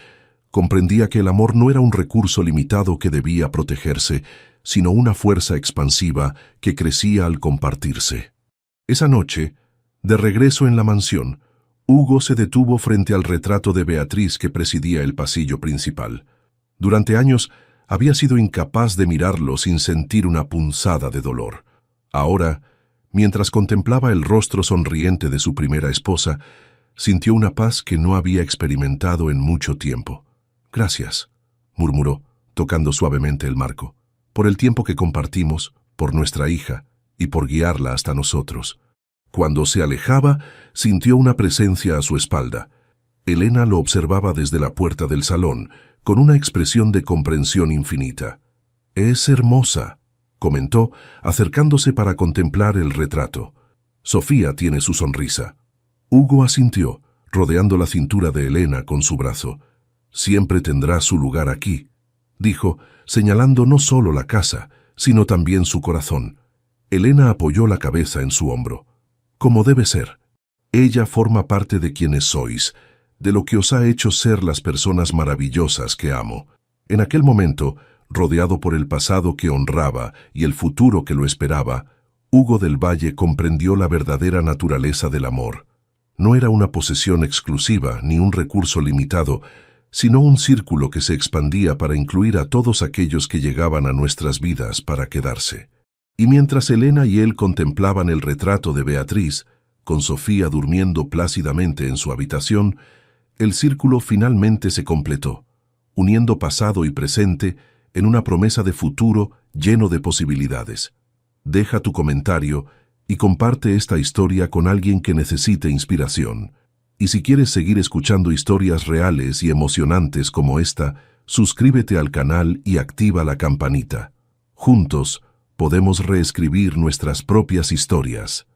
comprendía que el amor no era un recurso limitado que debía protegerse, sino una fuerza expansiva que crecía al compartirse. Esa noche, de regreso en la mansión, Hugo se detuvo frente al retrato de Beatriz que presidía el pasillo principal. Durante años había sido incapaz de mirarlo sin sentir una punzada de dolor. Ahora, mientras contemplaba el rostro sonriente de su primera esposa, sintió una paz que no había experimentado en mucho tiempo. «Gracias», murmuró, tocando suavemente el marco, «por el tiempo que compartimos, por nuestra hija y por guiarla hasta nosotros». Cuando se alejaba, sintió una presencia a su espalda. Elena lo observaba desde la puerta del salón, con una expresión de comprensión infinita. «Es hermosa», comentó, acercándose para contemplar el retrato. «Sofía tiene su sonrisa». Hugo asintió, rodeando la cintura de Elena con su brazo. «Siempre tendrá su lugar aquí», dijo, señalando no solo la casa, sino también su corazón. Elena apoyó la cabeza en su hombro. «Como debe ser. Ella forma parte de quienes sois, de lo que os ha hecho ser las personas maravillosas que amo». En aquel momento, rodeado por el pasado que honraba y el futuro que lo esperaba, Hugo del Valle comprendió la verdadera naturaleza del amor. No era una posesión exclusiva ni un recurso limitado, sino un círculo que se expandía para incluir a todos aquellos que llegaban a nuestras vidas para quedarse. Y mientras Elena y él contemplaban el retrato de Beatriz, con Sofía durmiendo plácidamente en su habitación, el círculo finalmente se completó, uniendo pasado y presente en una promesa de futuro lleno de posibilidades. Deja tu comentario y comparte esta historia con alguien que necesite inspiración. Y si quieres seguir escuchando historias reales y emocionantes como esta, suscríbete al canal y activa la campanita. Juntos, podemos reescribir nuestras propias historias.